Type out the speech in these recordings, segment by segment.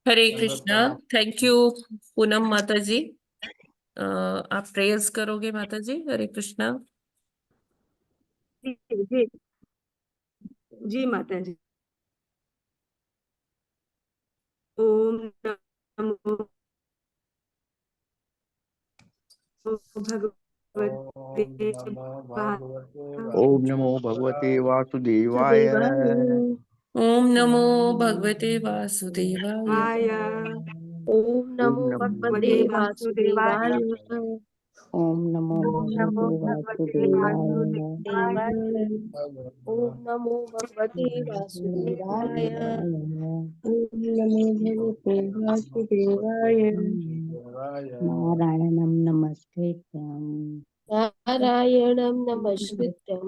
Hare Krishna. Thank you Poonam माता जी। आप prayers करोगे माता जी? हरे कृष्णा। जी जी जी माता जी। ओम नमो भगवते ओम नमो भगवते वासुदेवाय। ओम नमो भगवते वासुदेवाय। ओम नमो भगवते वासुदेवाय। ओम नमो ओम नमो भगवते भगवते वासुदेवाय। वासुदेवाय। ओम नमो भगवते वासुदेवाय। ओम नमो भगवते वासुदेवाय। नारायणं नमस्कृत्यं नारायणं नमस्कृत्यं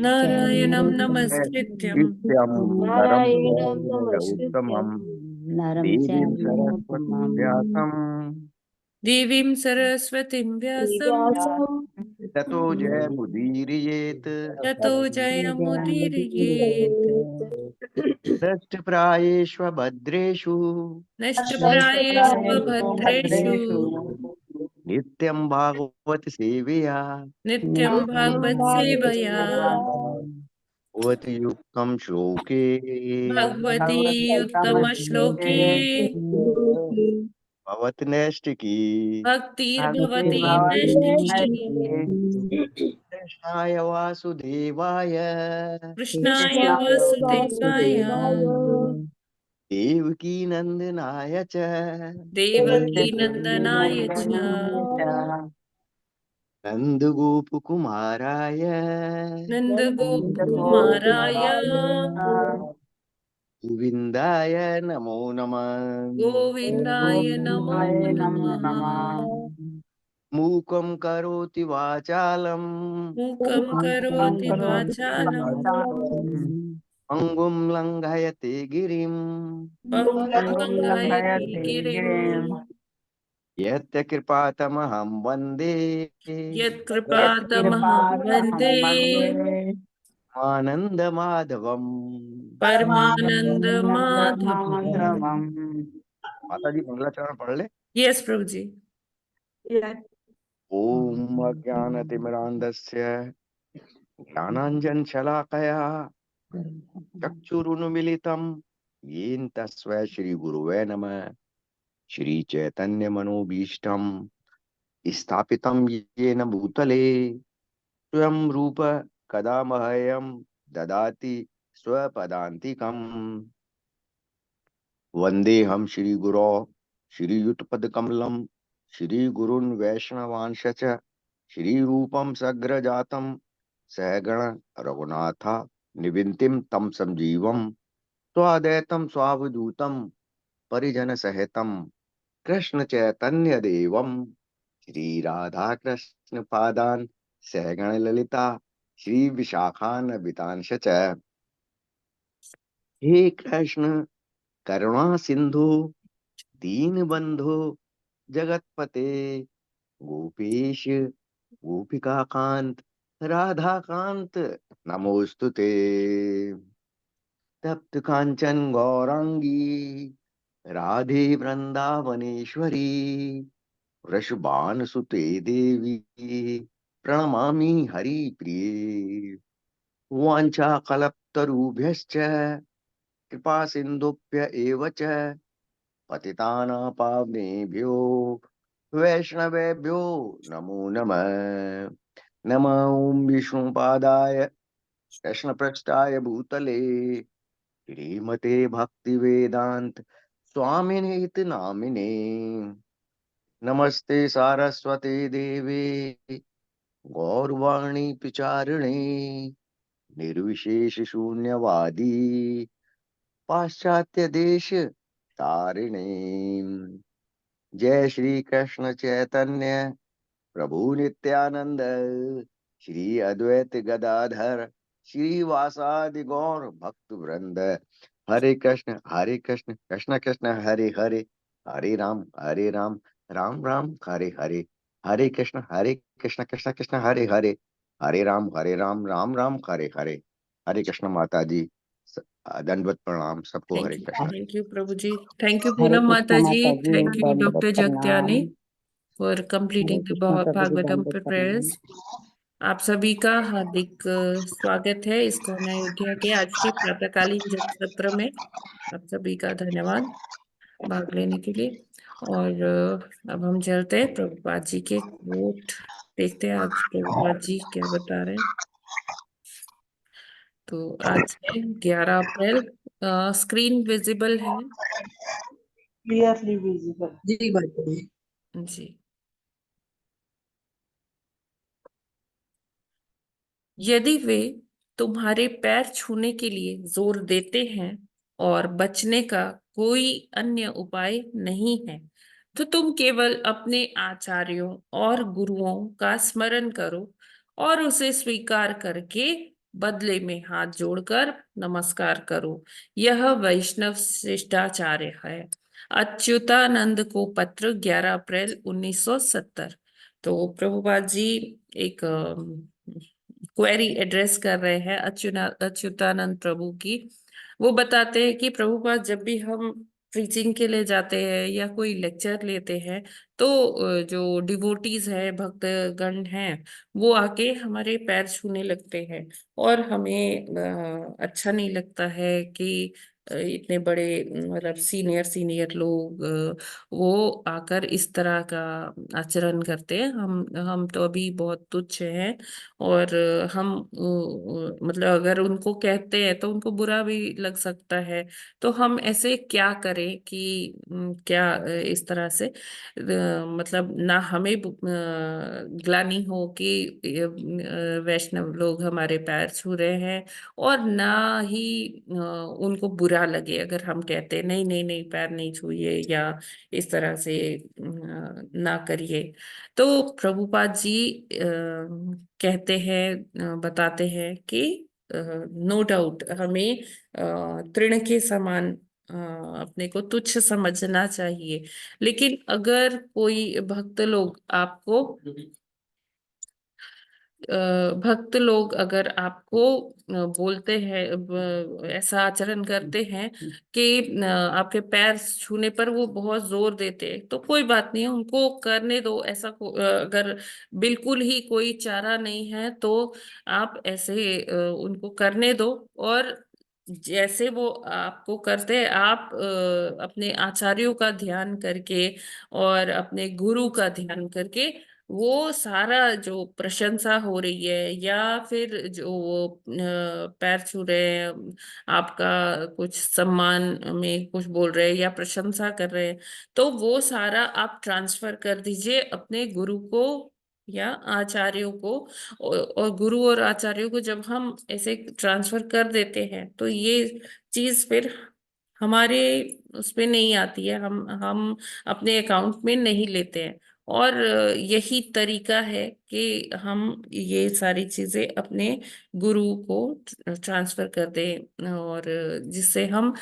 नारायणं नमस्कृत्यं नित्यं नरं नारायणं चैव नमस्कृत्यं उत्तमं नरं देवीं चैव सरस्वतीं नरोत्तमं व्यासं देवीं सरस्वतीं व्यासं व्यासं ततो जयमुदीरयेत्। ततो जयमुदीरयेत्। नष्टप्रायेष्वभद्रेषु नष्टप्रायेषु भद्रेषु नित्यं भागवत सेवया नित्यं भागवत सेवया भवति युक्तं श्लोके भगवती उत्तम श्लोके भवति नैष्टिकी। भक्तिर्भवति नैष्ठिकी। कृष्णाय वासुदेवाय कृष्णाय वासुदेवाय वासुदेवाय देवकी नंदनाय च देवकी नंदनाय च नन्दगोपकुमाराय नन्दगोपकुमाराय गोविन्दाय नमो नमः। गोविन्दाय नमो नमः। मूकं करोति वाचालं मूकं करोति वाचालं अंगुं लङ्घयते गिरिं पङ्गुं लङ्घयति गिरिं। यस्य कृपातमहं वन्दे यत्कृपातमहं वन्दे आनन्दमाधवम्। परमानंद माधव। माता जी मंगलाचरण पढ़ ले। यस प्रभु जी। ओम अज्ञानतिमिरान्धस्य ज्ञानाञ्जनशलाकया चक्षुरुन्मीलितं येन तस्मै श्रीगुरुवे नमः। श्रीचैतन्यमनोभीष्टं स्थापितं येन भूतले स्वयं रूप कदा मह्यं ददाति स्वपदान्तिकम्। वन्देऽहं श्रीगुरो श्रीयुतपदकमलं श्रीगुरून् वैष्णवांश्च श्रीरूपं सग्रजातं सहगण रघुनाथा निविन्तिं तं संजीवं स्वाद्वैतं स्वावधूतं परिजनसहितं कृष्ण चैतन्य देवं श्री राधा कृष्ण पादान सहगण ललिता श्री विशाखान्वितांश च। हे कृष्ण करुणा सिंधु दीन बंधु जगतपते गोपेश गोपिका कांत राधा कांत नमोस्तुते। तप्त कांचन गौरांगी राधे वृंदावनेश्वरी वृषभानुसुते देवी प्रणमामि हरिप्रिये। वाञ्छाकल्पतरुभ्यश्च कृपा सिन्धुभ्य एव च पतितानां पावनेभ्यो वैष्णवेभ्यो नमो नमः। नमः ॐ विष्णुपादाय कृष्णपृष्ठाय भूतले श्रीमते भक्तिवेदान्त स्वामिनेति नामिने। नमस्ते सारस्वती देवी गौरवाणी प्रचारिणे निर्विशेष शून्यवादी पाश्चात्य देश तारिणे। जय श्री कृष्ण चैतन्य प्रभु नित्यानंद श्री अद्वैत गदाधर श्रीवासादि गौर भक्त वृंद। हरे कृष्ण कृष्ण कृष्ण हरे हरे हरे राम राम राम हरे हरे। हरे कृष्ण कृष्ण कृष्ण हरे हरे राम राम राम हरे हरे। हरे कृष्ण माता जी। दंडवत प्रणाम सबको। Hare thank you, Krishna. Thank you प्रभु जी, थैंक यू हरे पूनम कृष्णा माता जी, माता जी, थैंक यू दंडवत डॉक्टर प्रणाम। जगत्यानी for Hare completing the Krishna प्रभु जी, भागवतम दंडवत प्रणाम। प्रेयर्स। आप सभी का हार्दिक स्वागत है इस्कॉन अयोध्या के आज के प्रातःकालीन जप सत्र में। आप सभी का धन्यवाद भाग लेने के लिए। और अब हम चलते हैं प्रभुपाद जी के कोट देखते हैं आज प्रभुपाद जी क्या बता रहे हैं। तो आज है 11 अप्रैल। स्क्रीन विजिबल है क्लियरली विजिबल। जी माता जी। जी। यदि वे तुम्हारे पैर छूने के लिए जोर देते हैं और बचने का कोई अन्य उपाय नहीं है, तो तुम केवल अपने आचार्यों और गुरुओं का स्मरण करो और उसे स्वीकार करके बदले में हाथ जोड़कर नमस्कार करो। यह वैष्णव शिष्टाचार्य है। अच्युतानंद को पत्र 11 अप्रैल 1970। तो प्रभुपाद जी एक क्वेरी एड्रेस कर रहे हैं अच्युतानंद प्रभु की। वो बताते हैं कि प्रभुपाद जब भी हम प्रीचिंग के लिए जाते हैं या कोई लेक्चर लेते हैं तो जो डिवोटीज है, भक्त गण हैं, वो आके हमारे पैर छूने लगते हैं और हमें अच्छा नहीं लगता है कि इतने बड़े मतलब सीनियर सीनियर लोग वो आकर इस तरह का आचरण करते हैं। हम तो अभी बहुत तुच्छ हैं और हम मतलब अगर उनको कहते हैं तो उनको बुरा भी लग सकता है। तो हम ऐसे क्या करें कि क्या इस तरह से मतलब ना हमें ग्लानि हो कि वैष्णव लोग हमारे पैर छू रहे हैं और ना ही उनको बुरा लगे अगर हम कहते हैं नहीं नहीं नहीं पैर नहीं छूइए या इस तरह से ना करिए। तो प्रभुपाद जी कहते हैं बताते हैं कि नो डाउट हमें तृण के समान अपने को तुच्छ समझना चाहिए। लेकिन अगर कोई भक्त लोग अगर आपको बोलते हैं ऐसा आचरण करते हैं कि आपके पैर छूने पर वो बहुत जोर देते हैं, तो कोई बात नहीं है, उनको करने दो। अगर बिल्कुल ही कोई चारा नहीं है तो आप ऐसे उनको करने दो। और जैसे वो आपको करते हैं आप अपने आचार्यों का ध्यान करके और अपने गुरु का ध्यान करके वो सारा जो प्रशंसा हो रही है या फिर जो वो पैर छू रहे हैं, आपका कुछ सम्मान में कुछ बोल रहे हैं या प्रशंसा कर रहे हैं, तो वो सारा आप ट्रांसफर कर दीजिए अपने गुरु को या आचार्यों को। और गुरु और आचार्यों को जब हम ऐसे ट्रांसफर कर देते हैं तो ये चीज फिर हमारे उसमें नहीं आती है, हम अपने अकाउंट में नहीं लेते हैं। और यही तरीका है कि हम ये सारी चीजें अपने गुरु को ट्रांसफर कर दें और जिससे हम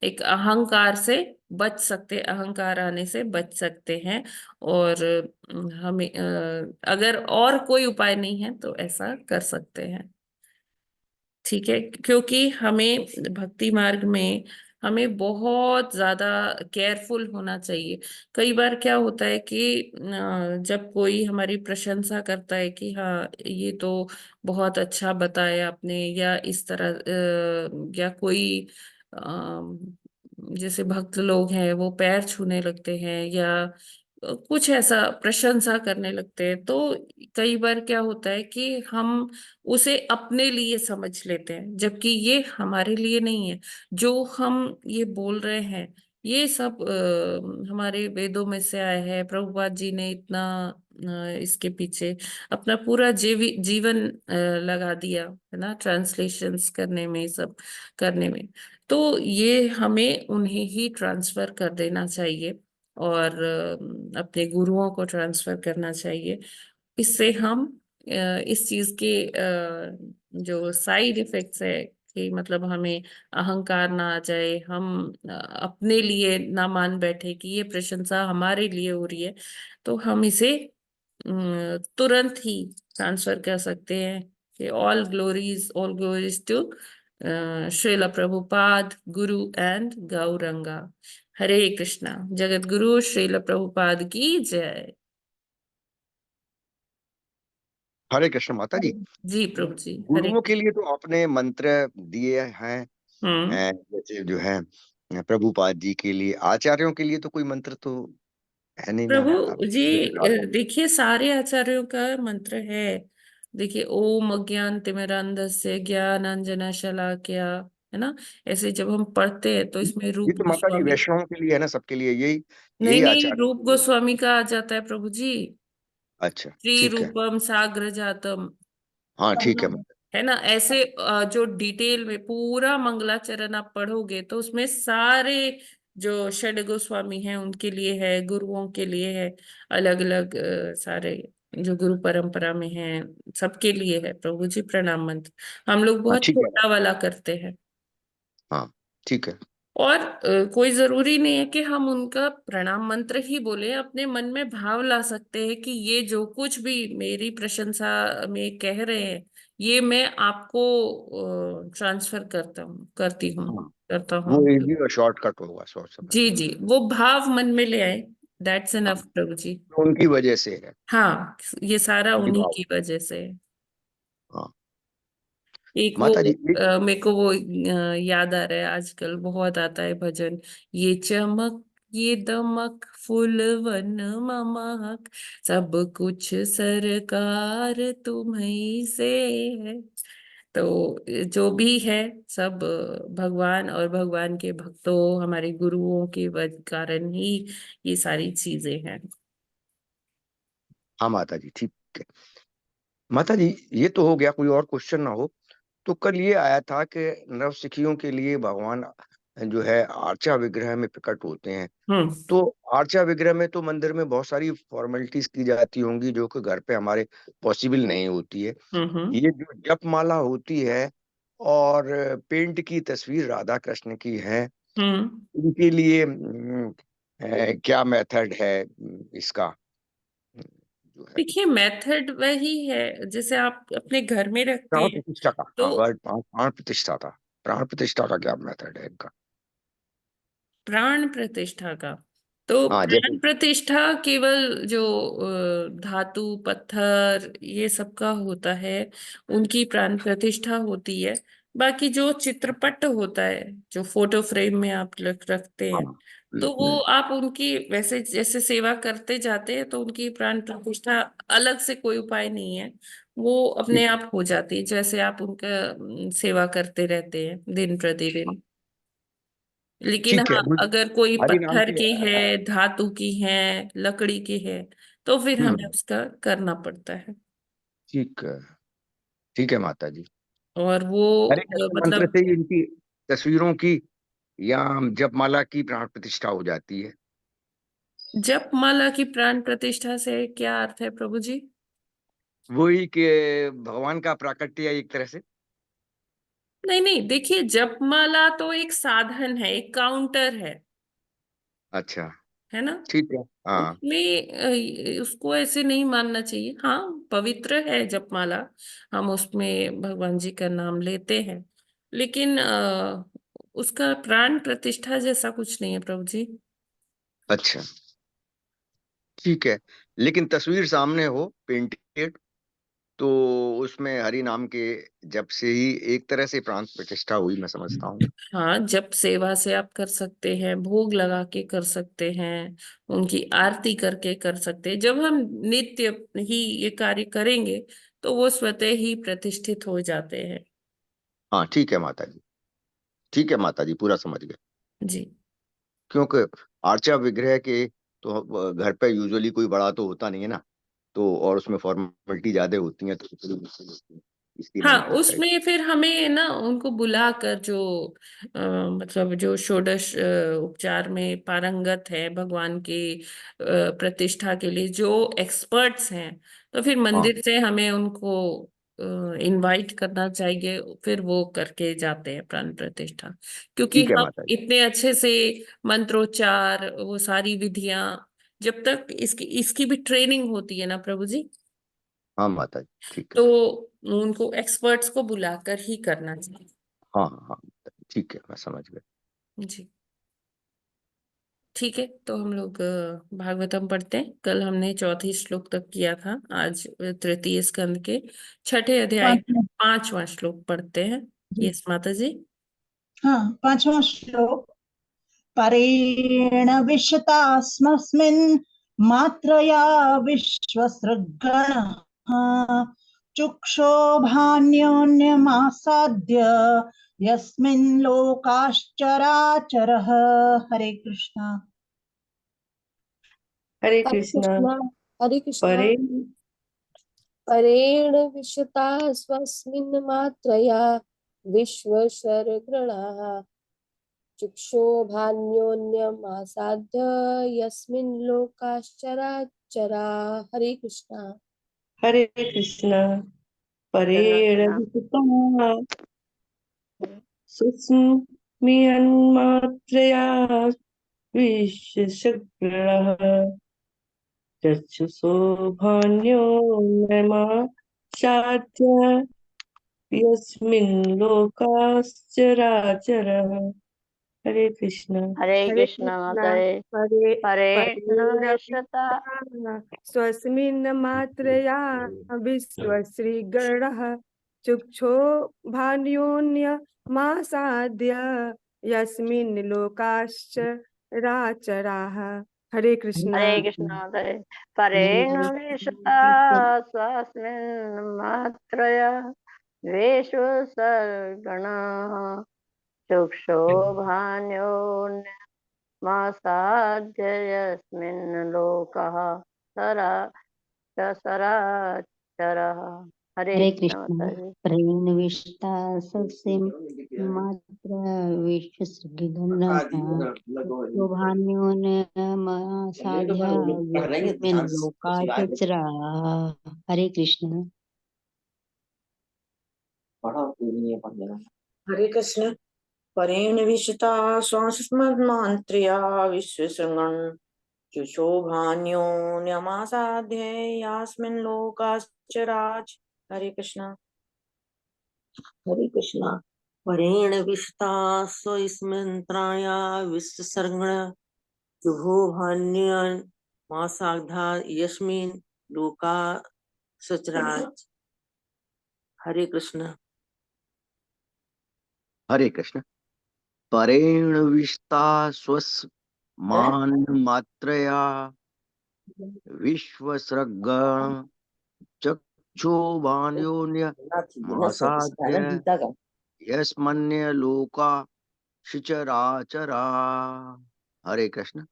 एक अहंकार से बच सकते, अहंकार आने से बच सकते हैं। और हमें अगर और कोई उपाय नहीं है तो ऐसा कर सकते हैं। ठीक है, क्योंकि हमें भक्ति मार्ग में हमें बहुत ज्यादा केयरफुल होना चाहिए। कई बार क्या होता है कि जब कोई हमारी प्रशंसा करता है कि हाँ ये तो बहुत अच्छा बताया आपने या इस तरह या कोई जैसे भक्त लोग हैं वो पैर छूने लगते हैं या कुछ ऐसा प्रशंसा करने लगते हैं, तो कई बार क्या होता है कि हम उसे अपने लिए समझ लेते हैं जबकि ये हमारे लिए नहीं है। जो हम ये बोल रहे हैं ये सब हमारे वेदों में से आया है। प्रभुपाद जी ने इतना इसके पीछे अपना पूरा जीवन लगा दिया है ना, ट्रांसलेशंस करने में, सब करने में। तो ये हमें उन्हें ही ट्रांसफर कर देना चाहिए और अपने गुरुओं को ट्रांसफर करना चाहिए। इससे हम इस चीज के जो साइड इफेक्ट्स है कि मतलब हमें अहंकार ना आ जाए, हम अपने लिए ना मान बैठे कि ये प्रशंसा हमारे लिए हो रही है, तो हम इसे तुरंत ही ट्रांसफर कर सकते हैं कि all glories to Srila Prabhupada guru and Gauranga. हरे कृष्णा। जगत गुरु श्रील प्रभुपाद की जय। हरे कृष्ण माता जी। जी प्रभु जी, हरे गुरुओं के कृष्ण। लिए तो आपने मंत्र दिए हैं, हम्म। जैसे जो है प्रभुपाद जी के लिए, आचार्यों के लिए तो कोई मंत्र तो है नहीं। मैं अब प्रभु जी, निकला रहा हूँ। देखिए सारे आचार्यों का मंत्र है। देखिए, ओम अज्ञानतिमिरान्धस्य ज्ञानांजना शलाकया, है ना। ऐसे जब हम पढ़ते हैं तो इसमें ये रूप तो माता जी गोस्वामी। वैष्णवों के लिए है ना, सबके लिए यही नहीं यही नहीं, आचार्यों रूप के लिए। गोस्वामी का आ जाता है प्रभु जी। अच्छा श्री ठीक है। रूपम साग्र जातम, हाँ ठीक है माता। है ना। ऐसे जो डिटेल में पूरा मंगलाचरण आप पढ़ोगे तो उसमें सारे जो षड गोस्वामी हैं उनके लिए है, गुरुओं के लिए है, अलग अलग सारे जो गुरु परंपरा में हैं सबके लिए है प्रभु जी प्रणाम मंत्र। हम लोग हाँ बहुत ठीक है छोटा माता। वाला करते हैं। हाँ ठीक है। और कोई जरूरी नहीं है कि हम उनका प्रणाम मंत्र ही बोले, अपने मन में भाव ला सकते हैं कि ये जो कुछ भी मेरी प्रशंसा में कह रहे हैं ये मैं आपको ट्रांसफर करती हूँ, हाँ करता वो हूँ। इजी और शॉर्टकट होगा, सोच समझ जी के। जी, वो भाव मन में ले आए, दैट्स हाँ एनफ प्रभु जी। तो उनकी वजह से है। हाँ, ये सारा उनकी उन्हीं भाव। की वजह से है। हाँ एक वो माता जी एक। मेरे को वो याद आ रहा है, आजकल बहुत आता है भजन। ये चमक ये दमक फूलवन ममक, सब कुछ सरकार तुम्हीं से है। तो जो भी है सब भगवान और भगवान के भक्तों, हमारे गुरुओं के कारण ही ये सारी चीजें हैं। हाँ माता जी ठीक है। माता जी ये तो हो गया, कोई और क्वेश्चन ना हो तो कल ये आया था कि नवसिखियों के लिए भगवान जो है आर्चा विग्रह में प्रकट होते हैं। हम्म तो आर्चा विग्रह में तो मंदिर में बहुत सारी फॉर्मेलिटीज की जाती होंगी जो कि घर पे हमारे पॉसिबल नहीं होती है। हम्म ये जो जपमाला होती है और पेंट की तस्वीर राधा कृष्ण की है, हम्म। इनके लिए क्या मेथड है इसका, जो है देखिए, मेथड वही है जैसे आप अपने घर में रखते प्राण हैं। प्रतिष्ठा का। हाँ तो वर्ड प्राण प्राण प्रतिष्ठा था। प्राण प्रतिष्ठा का क्या मेथड है इनका? प्राण प्रतिष्ठा का, तो हाँ जैसे। प्राण प्रतिष्ठा केवल जो धातु पत्थर ये सब का होता है, उनकी प्राण प्रतिष्ठा होती है। बाकी जो चित्रपट होता है, जो फोटो फ्रेम में आप रखते हाँ हैं, तो वो हम्म। आप उनकी वैसे जैसे सेवा करते जाते हैं तो उनकी प्राण प्रतिष्ठा अलग से कोई उपाय नहीं है। वो अपने ठीक आप हो जाती है जैसे आप उनका सेवा करते रहते हैं दिन प्रतिदिन। लेकिन ठीक है। हाँ, अगर कोई हरि नाम पत्थर के की है, धातु की है, लकड़ी की है, तो फिर हमें हम्म। उसका करना पड़ता है। ठीक है। ठीक है माता जी। और वो हरे कृष्ण मंत्र मतलब से ही इनकी तस्वीरों की या जपमाला की प्राण प्रतिष्ठा हो जाती है। जपमाला की प्राण प्रतिष्ठा से क्या अर्थ है प्रभु जी? वही कि भगवान का प्राकट्य है एक तरह से। नहीं नहीं, देखिए जपमाला तो एक साधन है, एक काउंटर अच्छा है ना। ठीक है। हाँ उसमें उसको ऐसे नहीं मानना चाहिए। हाँ, पवित्र है जपमाला, हम उसमें भगवान जी का नाम लेते हैं, लेकिन उसका प्राण प्रतिष्ठा जैसा कुछ नहीं है प्रभु जी। अच्छा ठीक है। लेकिन तस्वीर सामने हो पेंटेड तो उसमें हरि नाम के जप से ही एक तरह से प्राण प्रतिष्ठा हुई, मैं समझता हूँ। हाँ, जप सेवा से आप कर सकते हैं, भोग लगा के कर सकते हैं, उनकी आरती करके कर सकते हैं। जब हम नित्य ही ये कार्य करेंगे तो वो स्वतः ही प्रतिष्ठित हो जाते हैं। हाँ ठीक है माता जी। ठीक है माता जी पूरा समझ गए। जी। क्योंकि आर्चा विग्रह के तो घर पे यूजुअली कोई बड़ा तो होता नहीं है ना, तो और उसमें फॉर्मेलिटी ज्यादा होती है तो थोड़ी मुश्किल होती है, इसलिए हाँ, मैंने पूछा। उसमें फिर हमें ना उनको बुलाकर जो मतलब जो षोडश उपचार में पारंगत है भगवान की प्रतिष्ठा के लिए जो एक्सपर्ट्स हैं, तो फिर हाँ मंदिर से हमें उनको इनवाइट करना चाहिए, फिर वो करके जाते हैं प्राण प्रतिष्ठा। क्योंकि ठीक है हम माता जी। इतने अच्छे से मंत्रोच्चार वो सारी विधियां, जब तक इसकी इसकी भी ट्रेनिंग होती है ना प्रभु जी, हाँ माता जी ठीक है। तो उनको एक्सपर्ट्स को बुलाकर ही करना चाहिए। हाँ हाँ, ठीक है, मैं समझ गया। जी ठीक है, तो हम लोग भागवतम पढ़ते हैं। कल हमने चौथी श्लोक तक किया था, आज तृतीय स्कंद के छठे अध्याय का 5वां श्लोक पढ़ते हैं। यस माता जी। हाँ, 5वां श्लोक। परेण विशतास्मस्मिन् मात्रया विश्वसृगणः चुक्षोभान्योन्यमासाद्य यस्मिन् लोकाश्चराचरः। हरे कृष्णा। हरे हरे कृष्णा। कृष्णा। हरे कृष्णा। परे परेण विशता स्वस्मिन् मात्रया विश्वशर्गणाः चुक्षोभान्योन्यमासाद्य यस्मिन् लोकाश्चराचरा। हरे कृष्णा। हरे कृष्णा। परेण वितता सुस्मिन्मात्रया विश्वशक्रणः चक्षुषोभान्योन्यमासाद्य यस्मिन् लोकाश्चराचरः। हरे कृष्णा। हरे हरे कृष्ण कृष्णा। मातारे। परे परे नविष्यता परेण स्वस्मिन् मात्रया विश्वश्रीगणः चुक्षो भान्योन्यमासाद्य यस्मिन् लोकाश्चराचराः। हरे कृष्णा। हरे कृष्ण मातारे। परे नविष्यता स्वस्मिन् मात्रया विश्वसर्गणः चक्षुभान्योन्यमासाद्य यस्मिन् लोकः सराचरः। हरे हरे कृष्ण कृष्ण। माताजी। प्रेण विष्टा सबसे मात्र विश्वसृगणः शोभान्योन्यमासाद्य यस्मिन् लोकाश्चराः। हरे कृष्ण। हरे कृष्ण। परेण विशता श्वासस्मन्मान्त्र्या विश्वशृङ्गन् शुशोभान्योन्यमासाद्य यास्मिन् लोकाश्चराच। हरे कृष्ण। हरे कृष्णा। परेण विशता स्वस्मिन्त्राया विसर्गण शुभो भान्यान् मासाधा यस्मिन् लोका सचराच। हरे कृष्ण। हरे कृष्ण। परेण विष्टा स्वस्मान मात्रया विश्वसृगण चक्षुभान्योन्य मासाद्य यस्मन्य लोका शिचराचरा। हरे कृष्ण।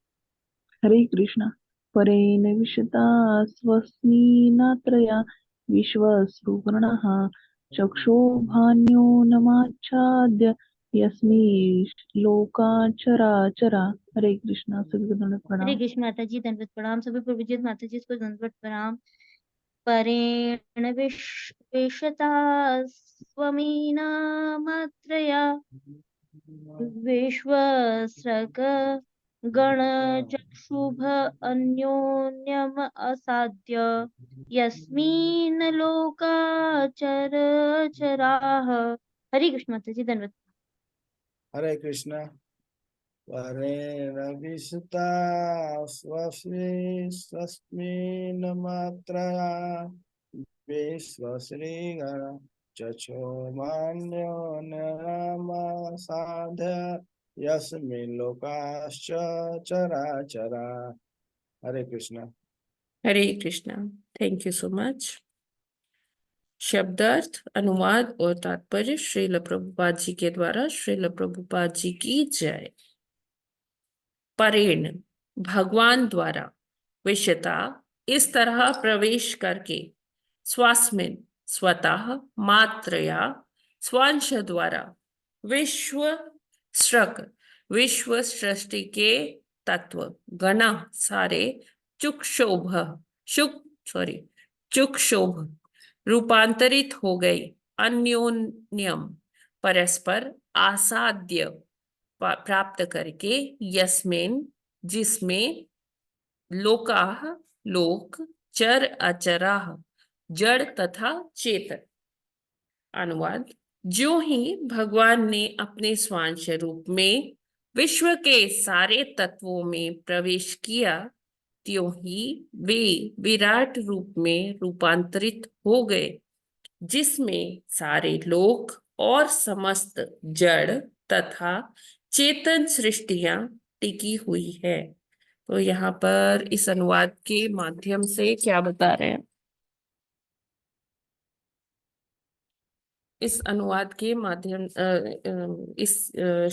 हरे कृष्णा। परेण विशता स्वस्मिन्मात्रया विश्वसृगणः चक्षुर्भान्योन्यमासाद्य यस्मिन् लोकाश्चराचरा। हरे कृष्णा। सभी को दंडवत हरे प्रणाम। कृष्ण माता जी, दंडवत प्रणाम। सभी पूज्य माता जी को दंडवत प्रणाम। परेण विशता स्वमीना मात्रया विश्वस्रग गणचक्षुभ अन्योन्यम असाद्य यस्मिन् लोकाचर चराः। हरे कृष्ण माता जी, दंडवत। हरे कृष्ण। परेण विशता स्वस्मिन् मात्रया विश्वश्रीगण चक्षुर्भान्योन्यमासाद्य यस्मिन् लोकाश्च चराचरा। Hare Krishna. Hare Krishna. Thank you so much. शब्दार्थ, अनुवाद और तात्पर्य श्रील प्रभुपाद जी के द्वारा। श्रील प्रभुपाद जी की जय। परेण भगवान द्वारा, विशता इस तरह प्रवेश करके, स्वास्मिन स्वतः, मात्रया स्वांश द्वारा, विश्व सृग विश्व सृष्टि के तत्व, गण सारे, चुक्षोभ चुक्षोभ रूपांतरित हो गई, अन्योन्यम परस्पर, आसाद्य प्राप्त करके, यस्मिन जिसमें, लोकाः लोक, चर अचराः जड़ तथा चेतन। अनुवाद। जो ही भगवान ने अपने स्वांश रूप में विश्व के सारे तत्वों में प्रवेश किया, त्यों ही वे विराट रूप में रूपांतरित हो गए, जिसमें सारे लोक और समस्त जड़ तथा चेतन सृष्टियां टिकी हुई है। तो यहाँ पर इस अनुवाद के माध्यम से क्या बता रहे हैं? इस अनुवाद के माध्यम इस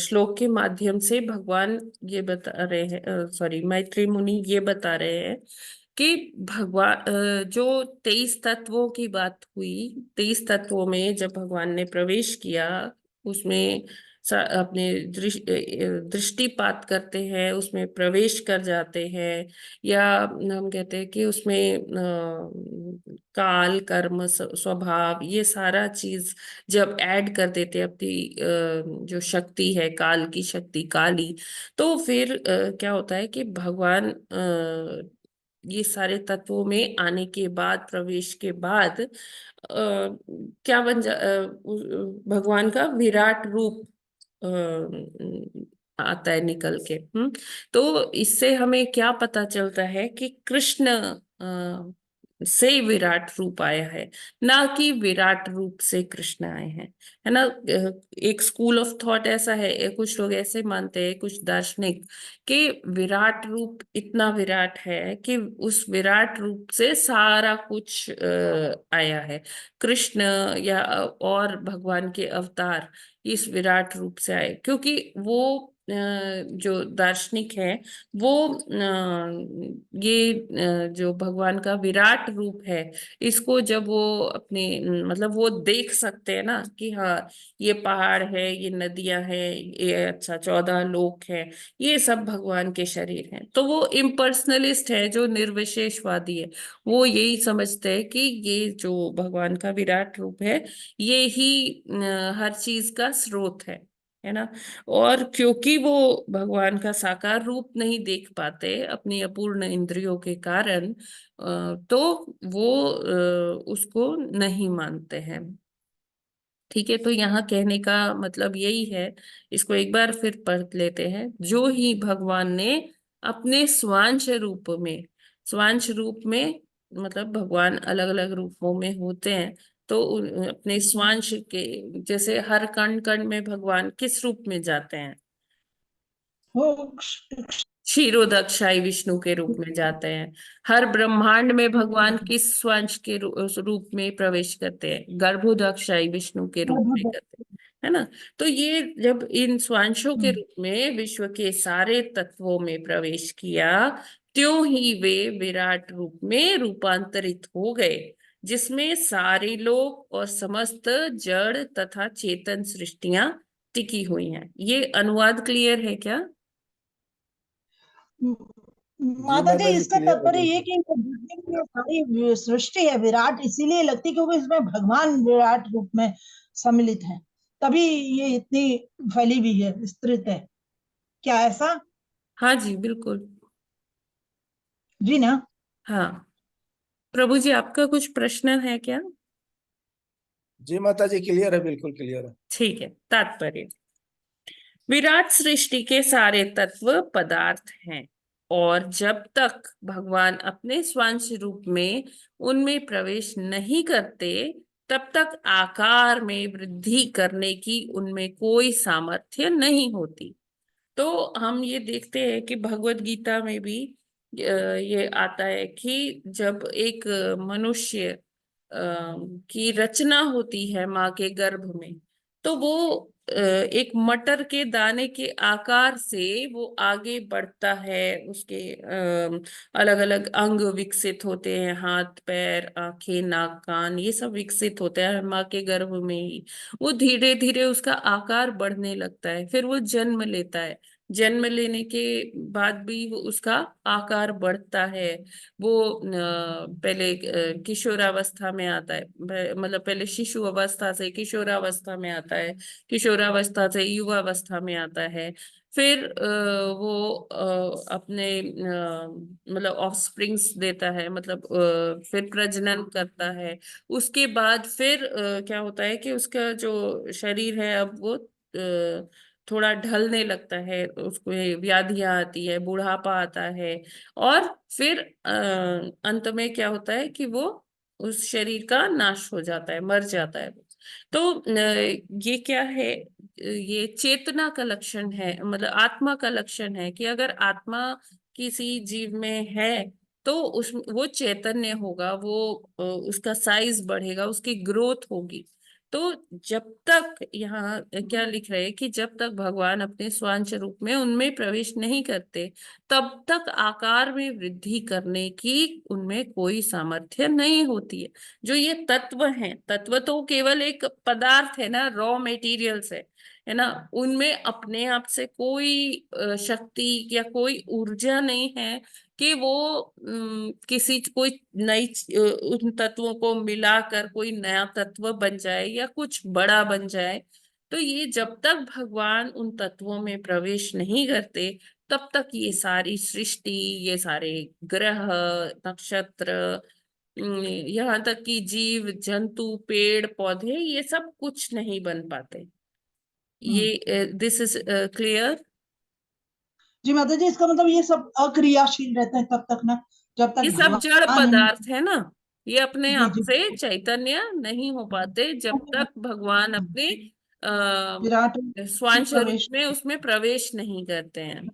श्लोक के माध्यम से भगवान ये बता रहे हैं, सॉरी मैत्री मुनि ये बता रहे हैं कि भगवान जो 23 तत्वों की बात हुई, 23 तत्वों में जब भगवान ने प्रवेश किया, उसमें अपने दृष्टिपात करते हैं, उसमें प्रवेश कर जाते हैं, या हम कहते हैं कि उसमें काल कर्म स्वभाव ये सारा चीज जब ऐड कर देते हैं अपनी जो शक्ति है, काल की शक्ति काली, तो फिर क्या होता है कि भगवान ये सारे तत्वों में आने के बाद, प्रवेश के बाद क्या बन जा भगवान का विराट रूप आता है निकल के। तो इससे हमें क्या पता चलता है कि कृष्ण से विराट रूप आया है, ना कि विराट रूप से कृष्ण आए हैं, है ना। एक स्कूल ऑफ थॉट ऐसा है, कुछ लोग ऐसे मानते हैं, कुछ दार्शनिक, कि विराट रूप इतना विराट है कि उस विराट रूप से सारा कुछ आया है। कृष्ण या और भगवान के अवतार इस विराट रूप से आए, क्योंकि वो जो दार्शनिक है वो ये जो भगवान का विराट रूप है, इसको जब वो अपने मतलब वो देख सकते हैं ना कि हाँ ये पहाड़ है, ये नदियां हैं, ये अच्छा 14 लोक है, ये सब भगवान के शरीर हैं, तो वो इम्पर्सनलिस्ट है, जो निर्विशेषवादी है, वो यही समझते हैं कि ये जो भगवान का विराट रूप है ये ही हर चीज का स्रोत है ना। और क्योंकि वो भगवान का साकार रूप नहीं देख पाते अपनी अपूर्ण इंद्रियों के कारण, तो वो उसको नहीं मानते हैं। ठीक है, तो यहाँ कहने का मतलब यही है, इसको एक बार फिर पढ़ लेते हैं। जो ही भगवान ने अपने स्वांश रूप में, स्वांश रूप में मतलब भगवान अलग अलग रूपों में होते हैं, तो अपने स्वांश के, जैसे हर कण कण में भगवान किस रूप में जाते हैं? क्षीरोदक्षाई विष्णु के रूप में जाते हैं। हर ब्रह्मांड में भगवान किस स्वांश के रूप में प्रवेश करते हैं? गर्भोदक्षाई विष्णु के रूप में करते हैं, है ना। तो ये जब इन स्वांशों के रूप में विश्व के सारे तत्वों में प्रवेश किया, त्यों ही वे विराट रूप में रूपांतरित हो गए, जिसमें सारे लोक और समस्त जड़ तथा चेतन सृष्टियां टिकी हुई हैं। ये अनुवाद क्लियर है क्या? माता जी, इसका तात्पर्य ये कि जितनी भी सारी सृष्टि है विराट इसीलिए लगती क्योंकि इसमें भगवान विराट रूप में सम्मिलित है, तभी ये इतनी फैली हुई है, विस्तृत है। क्या ऐसा? हाँ जी, बिल्कुल जी ना। हाँ। प्रभु जी, आपका कुछ प्रश्न है क्या? जी माता जी, क्लियर है, बिल्कुल क्लियर है। ठीक है। तात्पर्य, विराट सृष्टि के सारे तत्व पदार्थ हैं, और जब तक भगवान अपने स्वांश रूप में उनमें प्रवेश नहीं करते, तब तक आकार में वृद्धि करने की उनमें कोई सामर्थ्य नहीं होती। तो हम ये देखते हैं कि भगवत गीता में भी ये आता है कि जब एक मनुष्य की रचना होती है माँ के गर्भ में, तो वो एक मटर के दाने के आकार से वो आगे बढ़ता है, उसके अलग अलग अंग विकसित होते हैं, हाथ पैर आंखें नाक कान ये सब विकसित होते हैं माँ के गर्भ में ही। वो धीरे धीरे उसका आकार बढ़ने लगता है, फिर वो जन्म लेता है, जन्म लेने के बाद भी वो उसका आकार बढ़ता है। वो पहले किशोरावस्था में आता है, मतलब पहले शिशु अवस्था से किशोरावस्था में आता है, किशोरावस्था से युवावस्था में आता है। फिर वो अपने मतलब ऑफस्प्रिंग्स देता है, मतलब फिर प्रजनन करता है। उसके बाद फिर क्या होता है कि उसका जो शरीर है अब वो थोड़ा ढलने लगता है, उसको व्याधियां आती है, बुढ़ापा आता है। और फिर अंत में क्या होता है कि वो उस शरीर का नाश हो जाता है, मर जाता है। तो ये क्या है, ये चेतना का लक्षण है, मतलब आत्मा का लक्षण है कि अगर आत्मा किसी जीव में है तो उस वो चैतन्य होगा, वो उसका साइज बढ़ेगा, उसकी ग्रोथ होगी। तो जब तक यहाँ क्या लिख रहे हैं कि जब तक भगवान अपने स्वांश रूप में उनमें प्रवेश नहीं करते, तब तक आकार में वृद्धि करने की उनमें कोई सामर्थ्य नहीं होती है। जो ये तत्व हैं, तत्व तो केवल एक पदार्थ है ना, रॉ मेटीरियल्स है ना, उनमें अपने आप से कोई शक्ति या कोई ऊर्जा नहीं है कि वो किसी कोई नई उन तत्वों को मिलाकर कोई नया तत्व बन जाए या कुछ बड़ा बन जाए। तो ये जब तक भगवान उन तत्वों में प्रवेश नहीं करते, तब तक ये सारी सृष्टि, ये सारे ग्रह, नक्षत्र, यहाँ तक कि जीव जंतु, पेड़ पौधे, ये सब कुछ नहीं बन पाते। ये दिस इज क्लियर? जी माता जी, इसका मतलब ये सब अक्रियाशील रहते हैं तब तक ना, जब तक ये सब जड़ भगवान पदार्थ है ना, ये अपने जी आप जी से चैतन्य नहीं हो पाते जब तक भगवान अपने विराट स्वांश रूप प्रवेश। में उसमें प्रवेश नहीं करते हैं।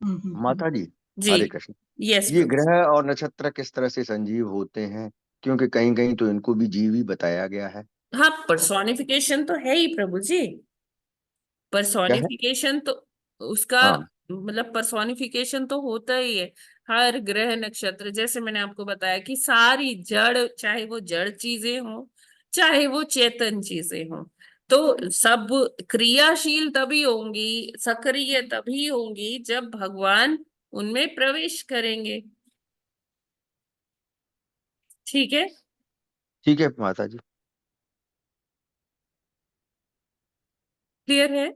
माता जी, जी, हरे कृष्ण। यस ये प्रभु। ग्रह और नक्षत्र किस तरह से संजीव होते हैं? क्योंकि कहीं कहीं तो इनको भी जीव ही बताया गया है। हाँ, पर्सोनिफिकेशन तो है ही प्रभु जी। क्या है? पर्सोनिफिकेशन तो उसका हाँ। मतलब पर्सोनिफिकेशन तो होता ही है। हर ग्रह नक्षत्र, जैसे मैंने आपको बताया कि सारी जड़, चाहे वो जड़ चीजें हो चाहे वो चेतन चीजें हो, तो सब क्रियाशील तभी होंगी, सक्रिय तभी होंगी जब भगवान उनमें प्रवेश करेंगे। ठीक है? ठीक है माता जी। क्लियर है?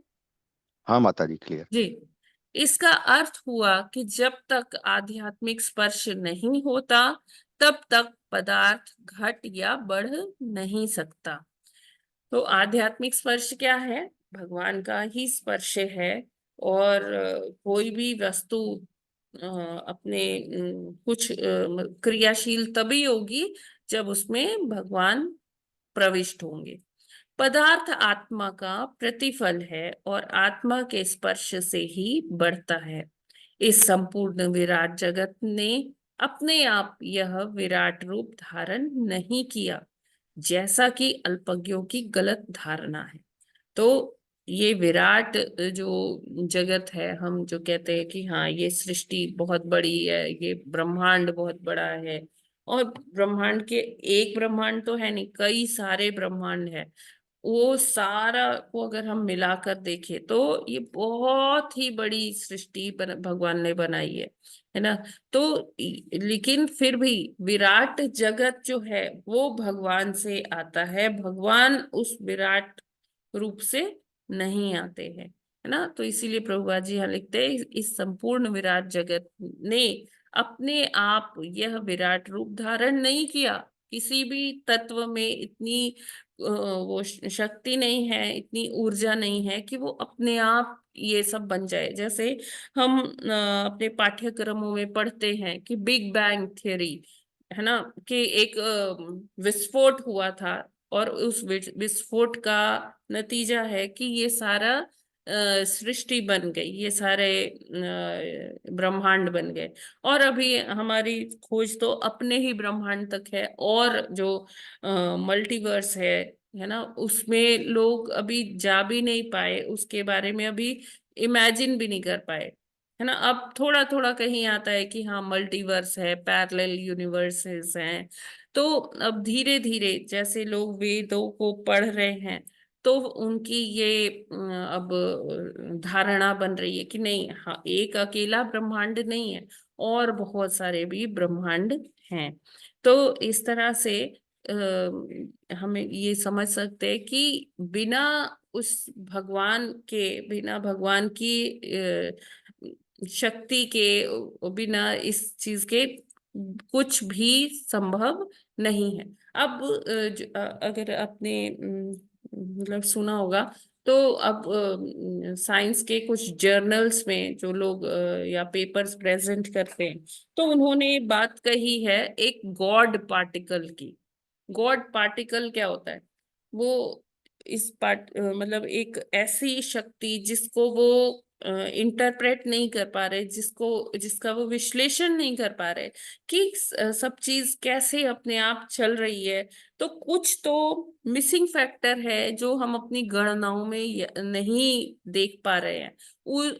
हाँ माता जी, क्लियर। जी। इसका अर्थ हुआ कि जब तक आध्यात्मिक स्पर्श नहीं होता, तब तक पदार्थ घट या बढ़ नहीं सकता। तो आध्यात्मिक स्पर्श क्या है? भगवान का ही स्पर्श है। और कोई भी वस्तु अपने कुछ क्रियाशील तभी होगी जब उसमें भगवान प्रविष्ट होंगे। पदार्थ आत्मा का प्रतिफल है और आत्मा के स्पर्श से ही बढ़ता है। इस संपूर्ण विराट जगत ने अपने आप यह विराट रूप धारण नहीं किया, जैसा कि अल्पज्ञों की गलत धारणा है। तो ये विराट जो जगत है, हम जो कहते हैं कि हाँ ये सृष्टि बहुत बड़ी है, ये ब्रह्मांड बहुत बड़ा है, और ब्रह्मांड के एक ब्रह्मांड तो है नहीं, कई सारे ब्रह्मांड है। वो सारा को अगर हम मिलाकर देखें तो ये बहुत ही बड़ी सृष्टि भगवान ने बनाई है ना। तो लेकिन फिर भी विराट जगत जो है वो भगवान से आता है, भगवान उस विराट रूप से नहीं आते हैं, है ना। तो इसीलिए प्रभुपाद जी यहाँ लिखते हैं, इस संपूर्ण विराट जगत ने अपने आप यह विराट रूप धारण नहीं किया। किसी भी तत्व में इतनी वो शक्ति नहीं है, इतनी ऊर्जा नहीं है कि वो अपने आप ये सब बन जाए। जैसे हम अपने पाठ्यक्रमों में पढ़ते हैं कि बिग बैंग थ्योरी, है ना, कि एक विस्फोट हुआ था और उस विस्फोट का नतीजा है कि ये सारा सृष्टि बन गई, ये सारे ब्रह्मांड बन गए। और अभी हमारी खोज तो अपने ही ब्रह्मांड तक है, और जो मल्टीवर्स है ना, उसमें लोग अभी जा भी नहीं पाए, उसके बारे में अभी इमेजिन भी नहीं कर पाए, है ना। अब थोड़ा थोड़ा कहीं आता है कि हाँ मल्टीवर्स है, पैरेलल यूनिवर्सेस हैं। तो अब धीरे धीरे जैसे लोग वेदों को पढ़ रहे हैं, तो उनकी ये अब धारणा बन रही है कि नहीं, हाँ, एक अकेला ब्रह्मांड नहीं है, और बहुत सारे भी ब्रह्मांड हैं। तो इस तरह से हमें ये समझ सकते हैं कि बिना उस भगवान के, बिना भगवान की शक्ति के, बिना इस चीज के कुछ भी संभव नहीं है। अब अगर आपने मतलब सुना होगा, तो अब साइंस के कुछ जर्नल्स में जो लोग या पेपर्स प्रेजेंट करते हैं, तो उन्होंने बात कही है एक गॉड पार्टिकल की। गॉड पार्टिकल क्या होता है? वो इस मतलब एक ऐसी शक्ति जिसको वो इंटरप्रेट नहीं कर पा रहे, जिसका वो विश्लेषण नहीं कर पा रहे कि सब चीज कैसे अपने आप चल रही है। तो कुछ तो मिसिंग फैक्टर है जो हम अपनी गणनाओं में नहीं देख पा रहे हैं।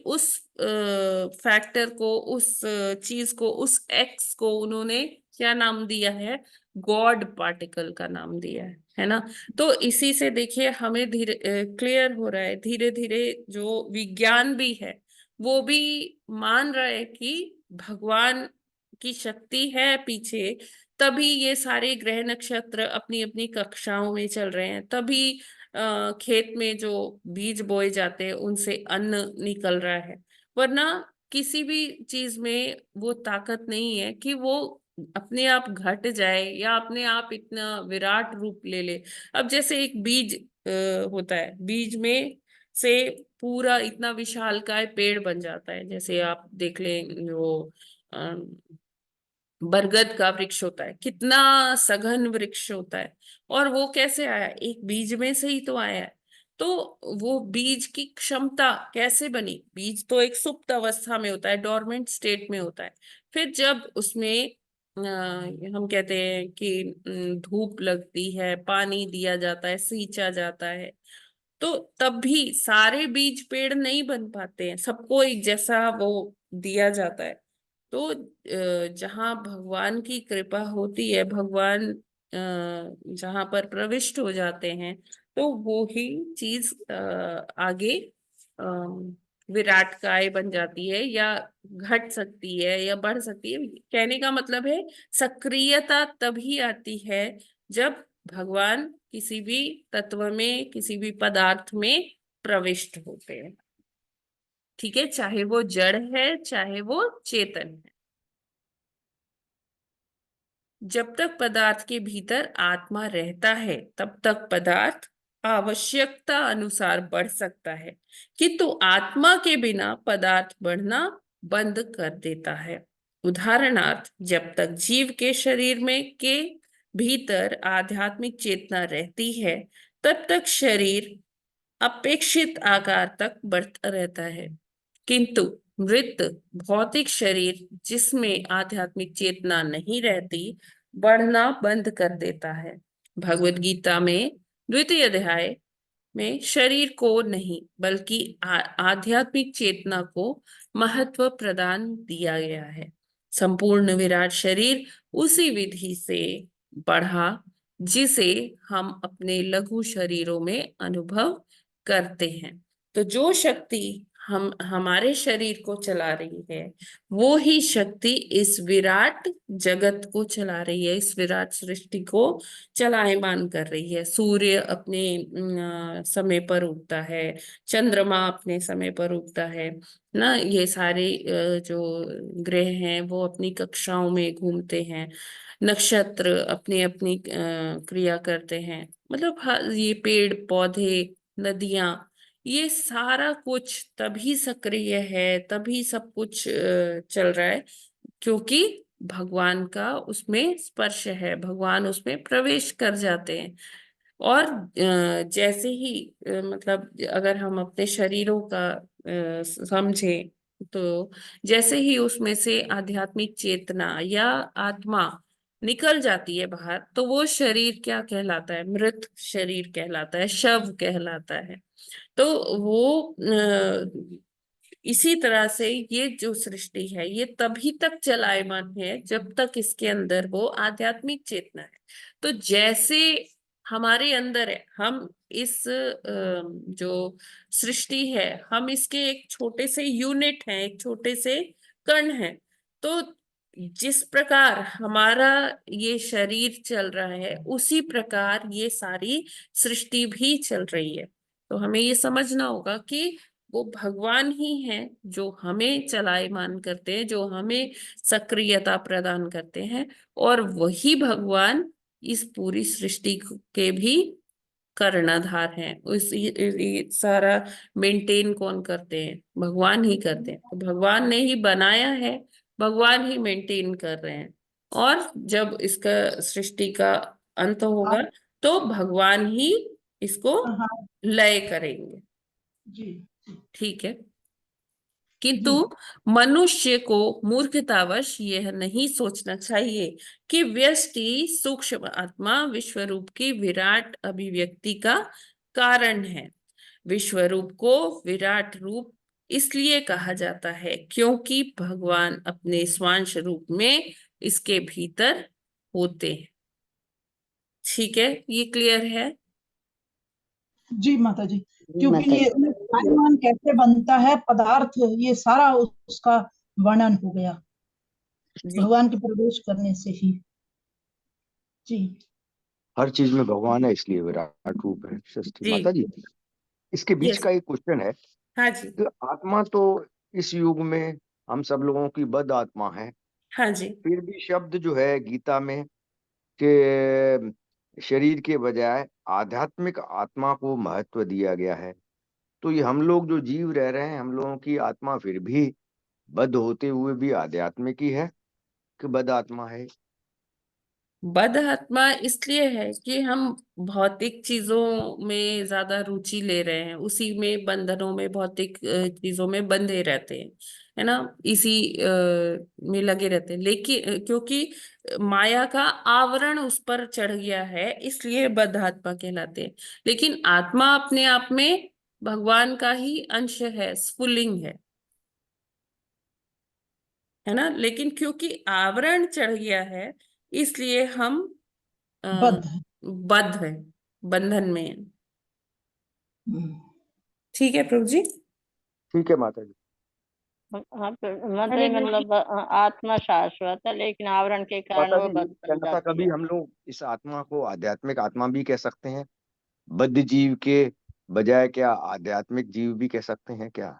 उस फैक्टर को, उस चीज को, उस एक्स को उन्होंने क्या नाम दिया है? गॉड पार्टिकल का नाम दिया है ना। तो इसी से देखिए हमें धीरे क्लियर हो रहा है, धीरे धीरे जो विज्ञान भी है वो भी मान रहा है कि भगवान की शक्ति है पीछे, तभी ये सारे ग्रह नक्षत्र अपनी अपनी कक्षाओं में चल रहे हैं, तभी खेत में जो बीज बोए जाते हैं उनसे अन्न निकल रहा है। वरना किसी भी चीज में वो ताकत नहीं है कि वो अपने आप घट जाए या अपने आप इतना विराट रूप ले ले। अब जैसे एक बीज होता है, बीज में से पूरा इतना विशालकाय पेड़ बन जाता है। जैसे आप देख लें, वो बरगद का वृक्ष होता है, कितना सघन वृक्ष होता है। और वो कैसे आया? एक बीज में से ही तो आया है। तो वो बीज की क्षमता कैसे बनी? बीज तो एक सुप्त अवस्था में होता है, डोरमेंट स्टेट में होता है। फिर जब उसमें हम कहते हैं कि धूप लगती है, पानी दिया जाता है, सींचा जाता है, तो तब भी सारे बीज पेड़ नहीं बन पाते हैं, सबको एक जैसा वो दिया जाता है। तो जहाँ भगवान की कृपा होती है, भगवान जहाँ पर प्रविष्ट हो जाते हैं, तो वो ही चीज आगे विराट काय बन जाती है, या घट सकती है या बढ़ सकती है। कहने का मतलब है सक्रियता तभी आती है जब भगवान किसी भी तत्व में, किसी भी पदार्थ में प्रविष्ट होते हैं। ठीक है, चाहे वो जड़ है चाहे वो चेतन है। जब तक पदार्थ के भीतर आत्मा रहता है तब तक पदार्थ आवश्यकता अनुसार बढ़ सकता है, किंतु आत्मा के बिना पदार्थ बढ़ना बंद कर देता है। उदाहरणार्थ, जब तक जीव के शरीर में के भीतर आध्यात्मिक चेतना रहती है तब तक शरीर अपेक्षित आकार तक बढ़ता रहता है, किंतु मृत भौतिक शरीर जिसमें आध्यात्मिक चेतना नहीं रहती, बढ़ना बंद कर देता है। भगवद गीता में 2वें अध्याय में शरीर को नहीं बल्कि आध्यात्मिक चेतना को महत्व प्रदान दिया गया है। संपूर्ण विराट शरीर उसी विधि से बढ़ा जिसे हम अपने लघु शरीरों में अनुभव करते हैं। तो जो शक्ति हम हमारे शरीर को चला रही है, वो ही शक्ति इस विराट जगत को चला रही है, इस विराट सृष्टि को चलायमान कर रही है। सूर्य अपने समय पर उगता है, चंद्रमा अपने समय पर उगता है ना, ये सारे जो ग्रह हैं वो अपनी कक्षाओं में घूमते हैं, नक्षत्र अपनी अपनी क्रिया करते हैं। मतलब ये पेड़ पौधे, नदियां, ये सारा कुछ तभी सक्रिय है, तभी सब कुछ चल रहा है क्योंकि भगवान का उसमें स्पर्श है, भगवान उसमें प्रवेश कर जाते हैं। और जैसे ही मतलब अगर हम अपने शरीरों का समझें, तो जैसे ही उसमें से आध्यात्मिक चेतना या आत्मा निकल जाती है बाहर, तो वो शरीर क्या कहलाता है? मृत शरीर कहलाता है, शव कहलाता है। तो वो इसी तरह से ये जो सृष्टि है ये तभी तक चलायमान है जब तक इसके अंदर वो आध्यात्मिक चेतना है। तो जैसे हमारे अंदर है। हम इस जो सृष्टि है, हम इसके एक छोटे से यूनिट हैं, एक छोटे से कण हैं। तो जिस प्रकार हमारा ये शरीर चल रहा है, उसी प्रकार ये सारी सृष्टि भी चल रही है। तो हमें ये समझना होगा कि वो भगवान ही हैं जो हमें चलायमान करते हैं, जो हमें सक्रियता प्रदान करते हैं, और वही भगवान इस पूरी सृष्टि के भी कर्णधार हैं। ये सारा मेंटेन कौन करते हैं? भगवान ही करते हैं। तो भगवान ने ही बनाया है, भगवान ही मेंटेन कर रहे हैं। और जब इसका सृष्टि का अंत होगा तो भगवान ही इसको हाँ लय करेंगे। जी ठीक है। किंतु मनुष्य को मूर्खतावश यह नहीं सोचना चाहिए कि व्यष्टि सूक्ष्म आत्मा विश्व रूप की विराट अभिव्यक्ति का कारण है। विश्व रूप को विराट रूप इसलिए कहा जाता है क्योंकि भगवान अपने स्वांश रूप में इसके भीतर होते हैं। ठीक है, ये क्लियर है? जी माता जी, क्योंकि माता ये जी। चलायमान कैसे बनता है पदार्थ, ये सारा उसका वर्णन हो गया जी भगवान के प्रवेश करने से ही। जी हर चीज में भगवान है, इसलिए विराट रूप है सृष्टि। जी। माता जी, इसके बीच यस। का एक क्वेश्चन है हाँ जी। कि आत्मा तो इस युग में हम सब लोगों की बद आत्मा है, हाँ जी। फिर भी शब्द जो है गीता में कि शरीर के बजाय आध्यात्मिक आत्मा को महत्व दिया गया है। तो ये हम लोग जो जीव रह रहे हैं, हम लोगों की आत्मा फिर भी बद्ध होते हुए भी आध्यात्मिक ही है कि बद आत्मा है? बद आत्मा इसलिए है कि हम भौतिक चीजों में ज्यादा रुचि ले रहे हैं, उसी में बंधनों में, भौतिक चीजों में बंधे रहते हैं, है ना, इसी में लगे रहते हैं। लेकिन क्योंकि माया का आवरण उस पर चढ़ गया है, इसलिए बद आत्मा कहलाते हैं। लेकिन आत्मा अपने आप में भगवान का ही अंश है, स्फुल्लिंग है ना। लेकिन क्योंकि आवरण चढ़ गया है, इसलिए हम अ, बद्ध है। बद्ध है, बंधन में है। ठीक है प्रभु जी। ठीक है माता जी। हाँ तो मतलब हरे कृष्ण। मतलब आत्मा शाश्वत है, लेकिन आवरण के कारण माता वो जी, बंद क्या बन नता जाती कभी है। हम लोग इस आत्मा को आध्यात्मिक आत्मा भी कह सकते हैं? बद्ध जीव के बजाय क्या आध्यात्मिक जीव भी कह सकते हैं क्या?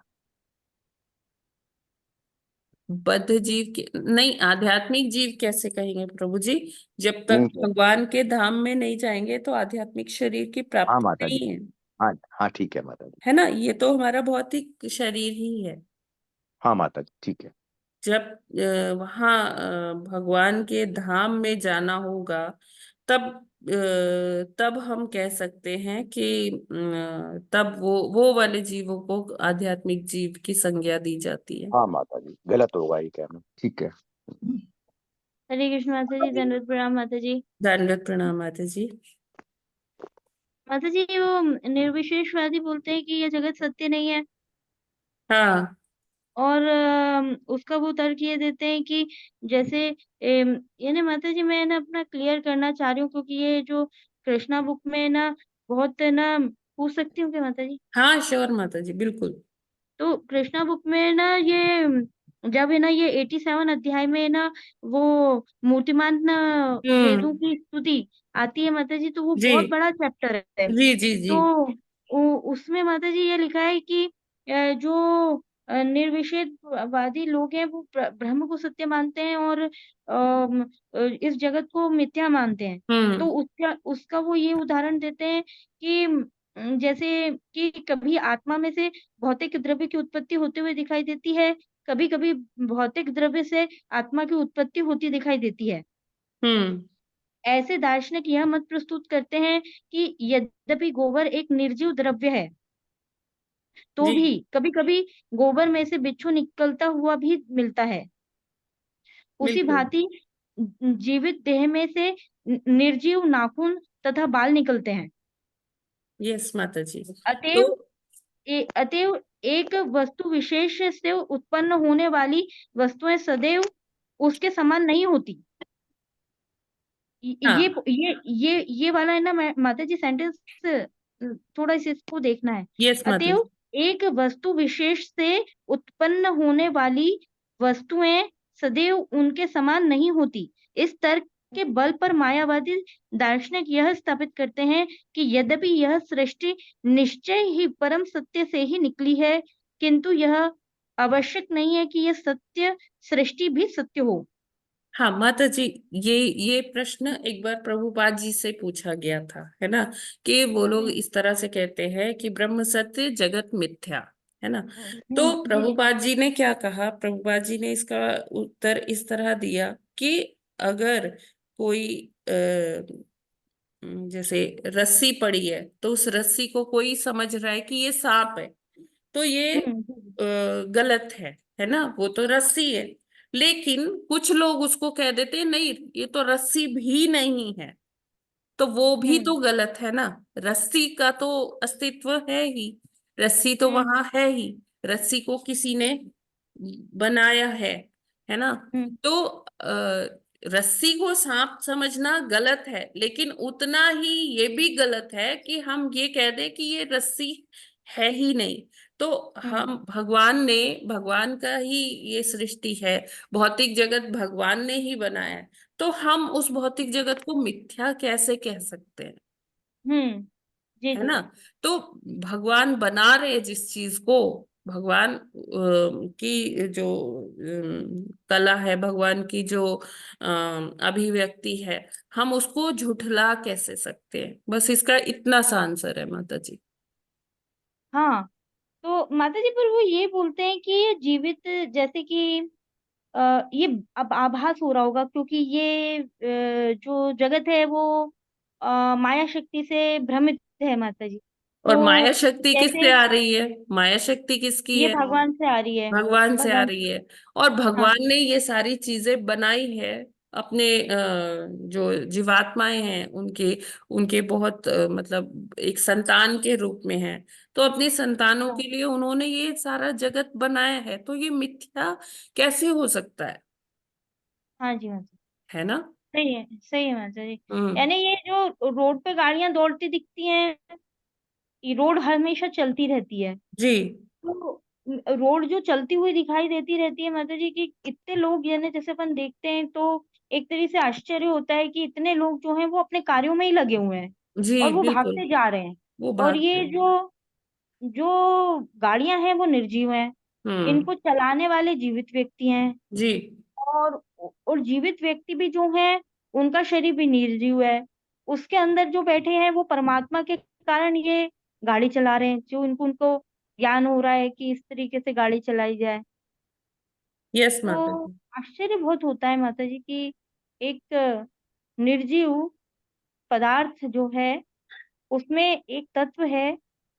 बद्ध जीव के नहीं, आध्यात्मिक जीव कैसे कहेंगे प्रभु जी? जब तक नहीं क्या? भगवान के धाम में नहीं जाएंगे तो आध्यात्मिक शरीर की हाँ प्राप्ति माता जी। नहीं है। हाँ हाँ, ठीक है माता जी। है ना, ये तो हमारा भौतिक शरीर ही है। हाँ माता जी, ठीक है। जब वहाँ भगवान के धाम में जाना होगा, तब तब हम कह सकते हैं कि तब वो वाले जीवों को आध्यात्मिक जीव की संज्ञा दी जाती है। हाँ माता जी, गलत होगा ये कहना, ठीक है। हरे कृष्ण माता जी, दंडवत प्रणाम माता जी। दंडवत प्रणाम माता जी। माता जी, वो निर्विशेषवादी बोलते हैं कि ये जगत सत्य नहीं है, हाँ और उसका वो तर्क ये देते हैं कि जैसे ये ना माता जी, मैं ना अपना क्लियर करना चाह रही हूँ, क्योंकि ये जो कृष्णा बुक में ना बहुत ना, पूछ सकती हूँ क्या माता जी? हाँ, श्योर माता जी, बिल्कुल। तो कृष्णा बुक में ना ये जब है ना, ये 87 अध्याय में ना वो मूर्तिमान ना वेदों हम्म। की स्तुति आती है माता जी, तो वो जी बहुत बड़ा चैप्टर है। जी जी जी। तो उसमें माता जी ये लिखा है कि जो निर्विशेषवादी लोग हैं वो ब्रह्म को सत्य मानते हैं, और इस जगत को मिथ्या मानते हैं। तो हम्म उसका उसका वो ये उदाहरण देते हैं कि जैसे कि कभी आत्मा में से भौतिक द्रव्य की उत्पत्ति होते हुए दिखाई देती है, कभी कभी भौतिक द्रव्य से आत्मा की उत्पत्ति होती दिखाई देती है। हम्म। ऐसे दार्शनिक यह मत प्रस्तुत करते हैं कि यद्यपि गोबर एक निर्जीव द्रव्य है, तो जी भी कभी कभी गोबर में से बिच्छू निकलता हुआ भी मिलता है। उसी बिल्कुल। भांति जीवित देह में से निर्जीव नाखून तथा बाल निकलते हैं। यस माता जी। तो अतएव अतएव एक वस्तु विशेष से उत्पन्न होने वाली वस्तुएं सदैव उसके समान नहीं होती। ये हाँ, ये वाला है ना माता जी सेंटेंस, थोड़ा इसे इसको देखना है। यस माता अतएव जी। एक वस्तु विशेष से उत्पन्न होने वाली वस्तुएं सदैव उनके समान नहीं होती। इस तर्क के बल पर मायावादी दार्शनिक यह स्थापित करते हैं कि यद्यपि यह सृष्टि निश्चय ही परम सत्य से ही निकली है, किंतु यह आवश्यक नहीं है कि यह सत्य सृष्टि भी सत्य हो। हाँ माता जी, ये प्रश्न एक बार प्रभुपाद जी से पूछा गया था, है ना, कि वो लोग इस तरह से कहते हैं कि ब्रह्म सत्य जगत मिथ्या, है ना। तो जी प्रभुपाद जी ने क्या कहा, प्रभुपाद जी ने इसका उत्तर इस तरह दिया कि अगर कोई जैसे रस्सी पड़ी है, तो उस रस्सी को कोई समझ रहा है कि ये सांप है, तो ये गलत है ना, वो तो रस्सी है। लेकिन कुछ लोग उसको कह देते हैं नहीं, ये तो रस्सी भी नहीं है, तो वो भी तो गलत है ना। रस्सी का तो अस्तित्व है ही, रस्सी तो वहां है ही, रस्सी को किसी ने बनाया है ना। तो रस्सी को सांप समझना गलत है, लेकिन उतना ही ये भी गलत है कि हम ये कह दें कि ये रस्सी है ही नहीं। तो हम भगवान का ही ये सृष्टि है, भौतिक जगत भगवान ने ही बनाया है, तो हम उस भौतिक जगत को मिथ्या कैसे कह सकते हैं, जी है जी ना। तो भगवान बना रहे जिस चीज को, भगवान की जो कला है, भगवान की जो अभिव्यक्ति है, हम उसको झुठला कैसे सकते हैं, बस इसका इतना सा आंसर है माता जी। हाँ। तो माता जी पर वो ये बोलते हैं कि ये जीवित, जैसे कि ये अब आभास हो रहा होगा, क्योंकि ये जो जगत है वो माया शक्ति से भ्रमित है माता जी। और तो माया शक्ति किससे कैसे आ रही है, माया शक्ति किसकी ये है, भगवान से आ रही है, भगवान से आ भगवान। रही है। और हाँ भगवान ने ये सारी चीजें बनाई है अपने जो जीवात्माएं हैं उनके उनके बहुत मतलब एक संतान के रूप में है, तो अपने संतानों हाँ के लिए उन्होंने ये सारा जगत बनाया है, तो ये मिथ्या कैसे हो सकता हाँ जी माता जी, है ना। सही है माता जी। हम्म। यानी ये जो रोड पे गाड़ियां दौड़ती दिखती हैं, ये रोड हमेशा चलती रहती है। जी तो रोड जो चलती हुई दिखाई देती रहती है माता जी, कि इतने लोग यानी जैसे अपन देखते हैं तो एक तरीके से आश्चर्य होता है कि इतने लोग जो हैं वो अपने कार्यों में ही लगे हुए हैं जी और वो बिल्कुल, भागते जा रहे हैं। वो और भागते ये हैं। जो जो गाड़ियां हैं वो निर्जीव हैं, हम्म। इनको चलाने वाले जीवित व्यक्ति हैं। जी और और जीवित व्यक्ति भी जो है उनका शरीर भी निर्जीव है, उसके अंदर जो बैठे हैं वो परमात्मा के कारण ये गाड़ी चला रहे हैं, जो इनको उनको ज्ञान हो रहा है कि इस तरीके से गाड़ी चलाई जाए। यस माता तो जी। आश्चर्य बहुत होता है माता जी कि एक निर्जीव पदार्थ जो है उसमें एक तत्व है,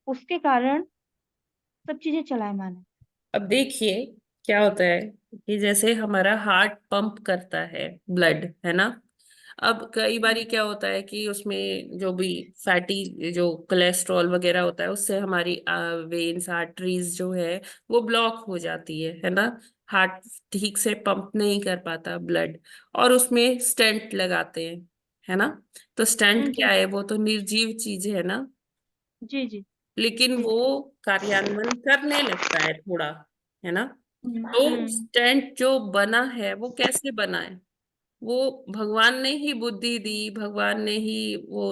उसके कारण सब चीजें चलायमान है। अब देखिए क्या होता है कि जैसे हमारा हार्ट पंप करता है ब्लड, है ना। अब कई बारी क्या होता है कि उसमें जो भी फैटी जो कोलेस्ट्रॉल वगैरह होता है, उससे हमारी वेन्स आर्टरीज जो है वो ब्लॉक हो जाती है ना। हार्ट ठीक से पंप नहीं कर पाता ब्लड, और उसमें स्टेंट लगाते हैं, है ना। तो स्टेंट क्या जी है, वो तो निर्जीव चीज है ना, जी जी लेकिन जी। वो कार्यान्वयन करने लगता है थोड़ा, है ना। तो हम्म। स्टेंट जो बना है वो कैसे बना है, वो भगवान ने ही बुद्धि दी, भगवान ने ही वो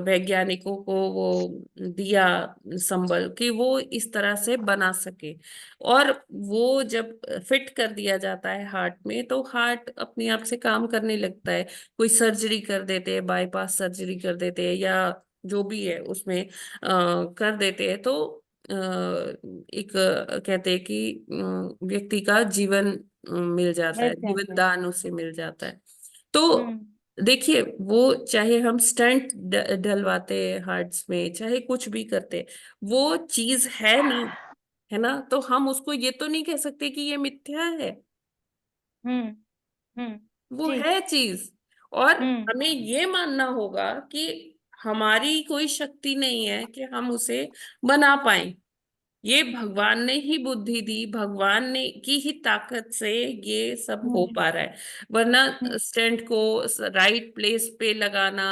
वैज्ञानिकों को वो दिया संबल कि वो इस तरह से बना सके। और वो जब फिट कर दिया जाता है हार्ट में, तो हार्ट अपने आप से काम करने लगता है। कोई सर्जरी कर देते हैं, बाईपास सर्जरी कर देते हैं, या जो भी है उसमें कर देते हैं, तो एक कहते हैं कि व्यक्ति का जीवन मिल जाता है, बच जीवन जाता है। दान उसे मिल जाता है। तो हम्म देखिए, वो चाहे हम स्टंट डलवाते हैं हार्ट्स में, चाहे कुछ भी करते हैं, वो चीज है ना, है ना। तो हम उसको ये तो नहीं कह सकते कि ये मिथ्या है, हम्म हम्म। वो जी। है चीज। और हम्म हमें ये मानना होगा कि हमारी कोई शक्ति नहीं है कि हम उसे बना पाए, ये भगवान ने ही बुद्धि दी, भगवान ने की ही ताकत से ये सब हो पा रहा है। वरना स्टैंड को राइट प्लेस पे लगाना,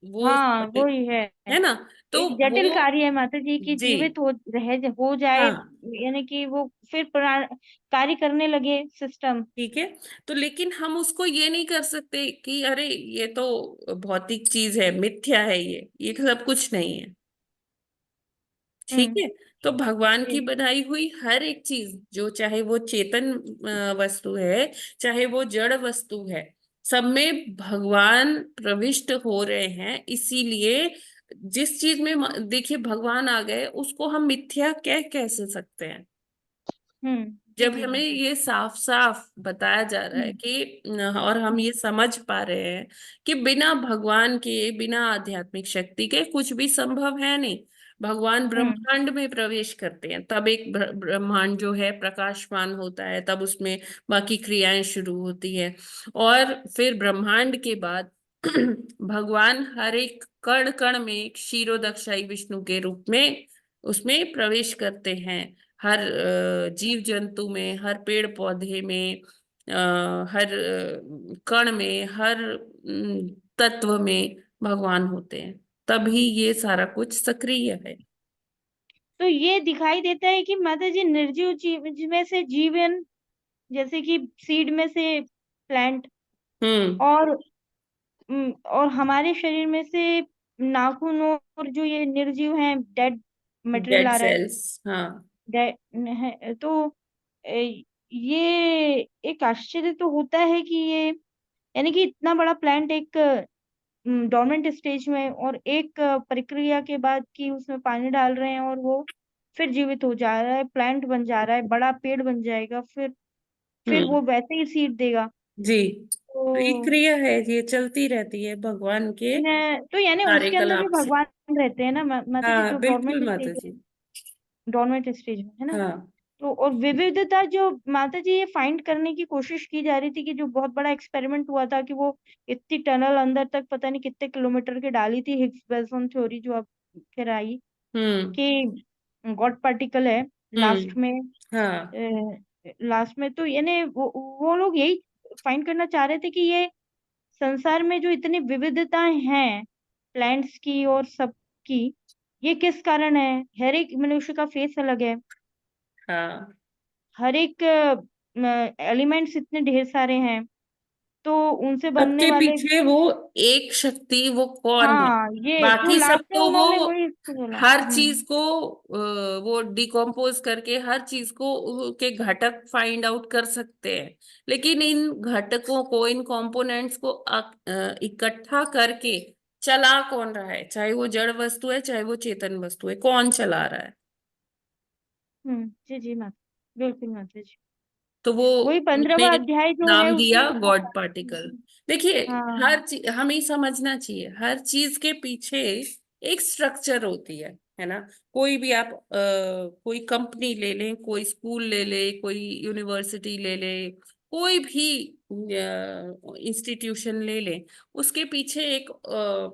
वो हाँ वही है ना, तो एक जटिल वो कार्य है माता जी की, जी जीवित हो जाए, हाँ यानी कि वो फिर कार्य करने लगे सिस्टम। ठीक है। तो लेकिन हम उसको ये नहीं कर सकते कि अरे ये तो भौतिक चीज है, मिथ्या है, ये सब कुछ नहीं है। ठीक हम्म है। तो भगवान की जी बनाई हुई हर एक चीज, जो चाहे वो चेतन वस्तु है, चाहे वो जड़ वस्तु है, सब में भगवान प्रविष्ट हो रहे हैं। इसीलिए जिस चीज में देखिए भगवान आ गए, उसको हम मिथ्या कैसे सकते हैं, जी जब जी हमें माता जी। ये साफ साफ बताया जा रहा है हम्म कि और हम हम्म ये समझ पा रहे हैं कि बिना भगवान के, बिना आध्यात्मिक शक्ति के कुछ भी संभव है नहीं। भगवान हम्म ब्रह्मांड में प्रवेश करते हैं, तब एक ब्रह्मांड जो है प्रकाशमान होता है, तब उसमें बाकी क्रियाएं शुरू होती है। और फिर ब्रह्मांड के बाद भगवान हर एक कण कण में क्षीरोदक्षाई विष्णु के रूप में उसमें प्रवेश करते हैं। हर जीव जंतु में, हर पेड़ पौधे में, हर कण में, हर तत्व में भगवान होते हैं, तभी ये सारा कुछ सक्रिय है। तो ये दिखाई देता है कि माता जी निर्जीव जीव में से जीवन, जैसे कि सीड में से प्लांट, हम्म। और और हमारे शरीर में से नाखून, और जो ये निर्जीव हैं, डेड मटेरियल डेड आ रहा है, सेल्स, हाँ। तो ये एक आश्चर्य तो होता है कि ये, यानी कि इतना बड़ा प्लांट एक डोर्मेंट स्टेज में, और एक प्रक्रिया के बाद कि उसमें पानी डाल रहे हैं और वो फिर जीवित हो जा रहा है, प्लांट बन जा रहा है, बड़ा पेड़ बन जाएगा, फिर हम्म। वो वैसे ही सीड देगा। जी। तो ये तो क्रिया है, ये चलती रहती है भगवान के तो यानी उसके अंदर भी कार्यकलाप से। भगवान रहते हैं ना माता जी, हाँ जो बिल्कुल माता जी। डोर्मेंट स्टेज में है ना। हाँ। तो और विविधता जो माता जी ये फाइंड करने की कोशिश की जा रही थी, कि जो बहुत बड़ा एक्सपेरिमेंट हुआ था, कि वो इतनी टनल अंदर तक पता नहीं कितने किलोमीटर की डाली थी, हिग्स बोसोन थ्योरी जो अब फिर आई, हम्म। कि गॉड पार्टिकल है लास्ट में। हाँ। लास्ट में तो यानी वो लोग यही फाइंड करना चाह रहे थे कि ये संसार में जो इतनी विविधताएं हैं, प्लांट्स की और सब की, ये किस कारण है। हर एक मनुष्य का फेस अलग है, हाँ। हर एक एलिमेंट्स इतने ढेर सारे हैं, तो उनसे बनने सबके वाले। पीछे वो एक शक्ति, वो कौन है? हाँ ये जो बाकी सब लास्ट में तो वो उन्होंने वही इसको बोला। हर चीज को वो डिकम्पोज करके हर चीज को के घटक फाइंड आउट कर सकते हैं, लेकिन इन घटकों को, इन कंपोनेंट्स को इकट्ठा करके चला कौन रहा है? चाहे वो जड़ वस्तु है, चाहे वो चेतन वस्तु है, कौन चला रहा है? जी जी माता, बिल्कुल माता जी। तो वो वही 15वां उन्होंने अध्याय जो है नाम उसमें दिया बताया। God particle. देखिए, हाँ हर चीज हमें समझना चाहिए, हर चीज के पीछे एक स्ट्रक्चर होती है ना। कोई भी आप कोई कंपनी ले लें, कोई स्कूल ले ले, कोई यूनिवर्सिटी ले ले, कोई भी इंस्टीट्यूशन ले लें, उसके पीछे एक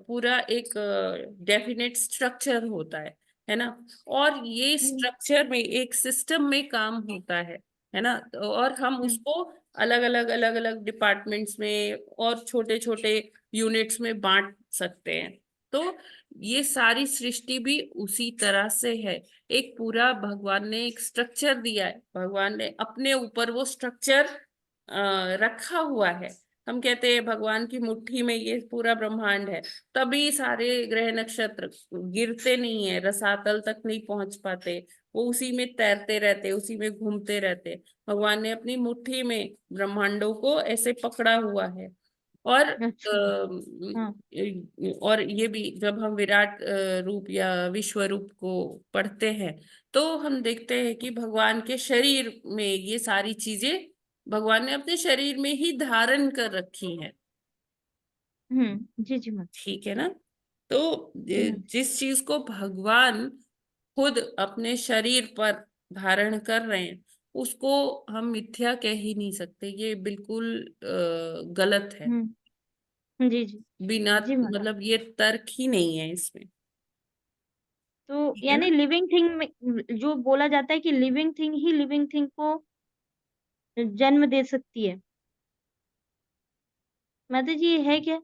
पूरा एक डेफिनेट स्ट्रक्चर होता है ना। और ये हम्म स्ट्रक्चर में एक सिस्टम में काम होता है ना। और हम हम्म उसको अलग अलग अलग अलग डिपार्टमेंट्स में और छोटे छोटे यूनिट्स में बांट सकते हैं। तो ये सारी सृष्टि भी उसी तरह से है। एक पूरा भगवान ने एक स्ट्रक्चर दिया है, भगवान ने अपने ऊपर वो स्ट्रक्चर रखा हुआ है। हम कहते हैं भगवान की मुट्ठी में ये पूरा ब्रह्मांड है, तभी सारे ग्रह नक्षत्र गिरते नहीं है, रसातल तक नहीं पहुंच पाते, वो उसी में तैरते रहते, उसी में घूमते रहते। भगवान ने अपनी मुट्ठी में ब्रह्मांडों को ऐसे पकड़ा हुआ है। और अच्छा हाँ और ये भी जब हम विराट रूप या विश्व रूप को पढ़ते हैं, तो हम देखते हैं कि भगवान के शरीर में ये सारी चीजें भगवान ने अपने शरीर में ही धारण कर रखी हैं। जी जी माता। ठीक है ना। तो हम्म जिस चीज को भगवान खुद अपने शरीर पर धारण कर रहे हैं, उसको हम मिथ्या कह ही नहीं सकते। ये बिल्कुल गलत है। जी जी बिना जी माता। मतलब ये तर्क ही नहीं है इसमें। तो ठीक है यानी ना? लिविंग थिंग में जो बोला जाता है कि living thing he living thing को जन्म दे सकती है, माता जी ये है क्या, ये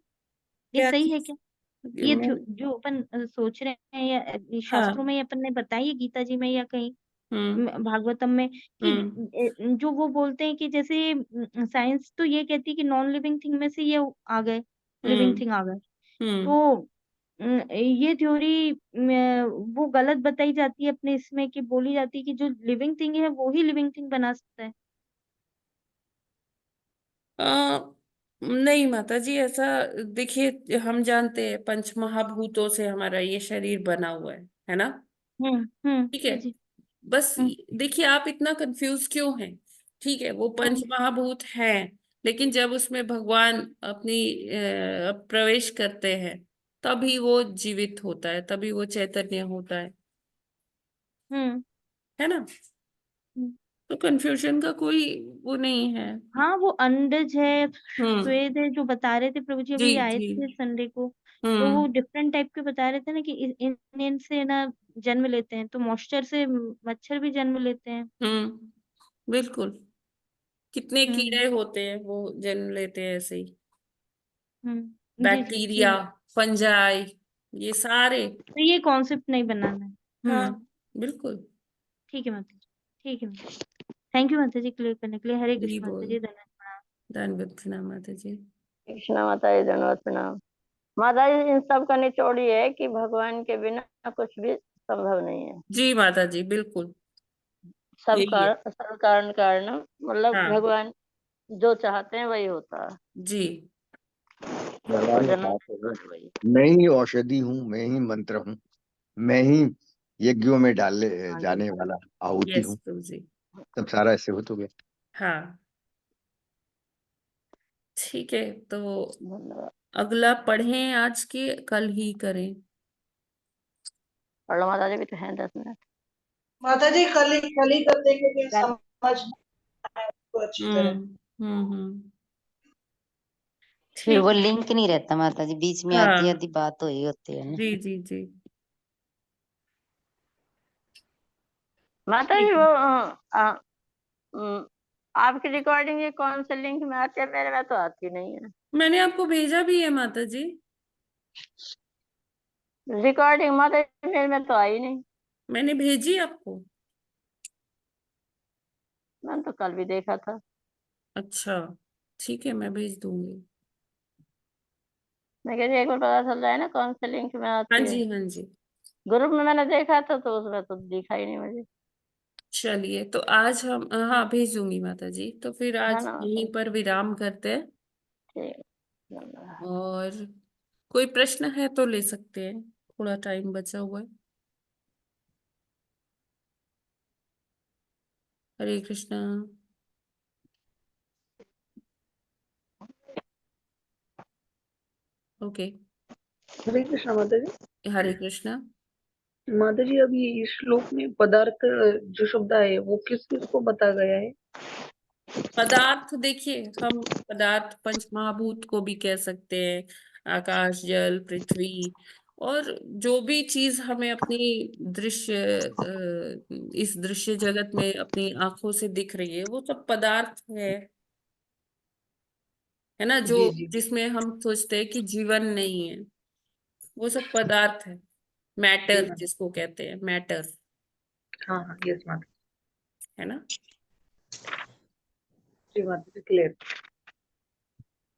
क्या सही है चीज? क्या? ये मैं जो अपन सोच रहे हैं या शास्त्रों हाँ। में अपन ने बताई है, गीता जी में या कहीं हम्म भागवतम में, कि हम्म जो वो बोलते हैं कि जैसे साइंस तो ये कहती है कि नॉन लिविंग थिंग में से ये आ गए, लिविंग हम्म थिंग आ गए, हम्म तो ये थ्योरी वो गलत बताई जाती है अपने इसमें, कि बोली जाती है कि जो लिविंग थिंग है वो ही लिविंग थिंग बना सकता है। नहीं माता जी, ऐसा देखिए, हम जानते हैं पंच महाभूतों से हमारा ये शरीर बना हुआ है ना? ठीक है। जी जी। बस हम्म देखिए, आप इतना कंफ्यूज क्यों हैं? ठीक है, वो पंच हम्म महाभूत हैं, लेकिन जब उसमें भगवान अपनी प्रवेश करते हैं, तभी वो जीवित होता है, तभी वो चैतन्य होता हम्म है ना? हम्म। तो कंफ्यूजन का कोई वो नहीं है। हाँ वो अंडज है, हम्म श्वेत है, जो बता रहे थे प्रभु जी, जी अभी आए जी। थे संडे को, तो वो हम्म डिफरेंट टाइप के बता रहे थे ना, कि इन से ना जन्म लेते हैं, तो मॉइस्चर से मच्छर भी जन्म लेते हैं। बिल्कुल। कितने हम्म कीड़े होते हैं, वो जन्म लेते हैं ऐसे ही। जी जी बैक्टीरिया, जी। फंजाई, ये सारे। तो ये कॉन्सेप्ट नहीं बनाना है। हाँ बिल्कुल। ठीक है माता जी, ठीक है। थैंक यू माता जी क्लियर करने के लिए। हरे जी कृष्ण माता बोल। जी, धन्यवाद। धन्यवाद प्रणाम माता जी। कृष्णा माता जी धन्यवाद प्रणाम। माता जी इन सब का निचोड़ ये है कि भगवान के बिना कुछ भी संभव नहीं है। जी माता जी बिल्कुल, यही है। सब कारण कारण मतलब हाँ भगवान जो चाहते हैं वही होता है। जी। सबको भगवान ने जन्म कहा देता था, है वही। मैं ही औषधि हूँ, मैं ही मंत्र हूँ, मैं ही यज्ञों में डाले हाँ जी जाने वाला आहुति यस हूँ। प्रभु जी। सब सारा ऐसे हो तो गया। हाँ ठीक है, तो धन्यवाद। अगला पढ़ें आज के कल ही करें? पढ़ लो माता जी, भी तो है 10 मिनट। माता जी कल ही करते हैं, क्योंकि समझ को अच्छी तरह। हम्म। फिर ठीक वो है। लिंक नहीं रहता माता जी, बीच में आधी हाँ आधी बात हो ही होती है ना। जी जी जी। माता जी ठीक वो है, अम, आपकी रिकॉर्डिंग ये कौन से लिंक में आती है? मेरे में तो आती नहीं है मैंने आपको भेजा भी है माता जी। रिकॉर्डिंग। माता जी मेरे में तो आई नहीं। मैंने भेजी आपको। मैंने तो कल भी देखा था। अच्छा ठीक है, मैं भेज दूंगी। मैं कह रही एक बार पता चल जाए ना कौन से लिंक में हाँ आती है। जी हाँ जी। ग्रुप में मैंने देखा था तो उसमें तो दिखा ही नहीं मुझे। चलिए, तो आज हम हाँ भेज दूंगी माता जी, तो फिर है आज ना माता यहीं जी? पर विराम करते हैं। ठीक है, धन्यवाद। और कोई प्रश्न है तो ले सकते हैं, थोड़ा टाइम बचा हुआ है। हरे कृष्णा। ओके। हरे कृष्णा माता जी। हरे कृष्णा। माता जी अभी इस श्लोक में पदार्थ जो शब्द है वो किस किस को बता गया है? पदार्थ देखिए, हम पदार्थ पंच महाभूत को भी कह सकते हैं, आकाश, जल, पृथ्वी, और जो भी चीज हमें अपनी दृश्य इस दृश्य जगत में अपनी आंखों से दिख रही है, वो सब पदार्थ है ना? जो जी जी जी। जिसमें हम सोचते हैं कि जीवन नहीं है, वो सब पदार्थ है। जी मैटर माता। जिसको कहते हैं, मैटर, हाँ हाँ यस माता। है ना? जी माता जी क्लियर।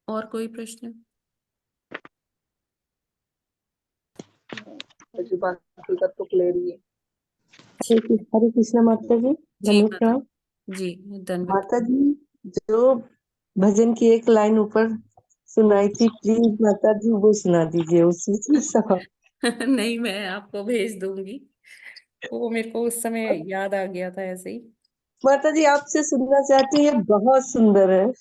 और कोई प्रश्न? जी बाकी का तो क्लियर ही है। हरे कृष्णा माता जी जी माता धन्यवाद। जी, धन्यवाद। माता जी जो भजन की एक लाइन ऊपर सुनाई थी, प्लीज माता जी वो सुना दीजिए उसी से सवाल। नहीं, मैं आपको भेज दूंगी, वो मेरे को उस समय याद आ गया था ऐसे ही। माता जी आपसे सुनना चाहती हूँ, ये बहुत सुंदर है।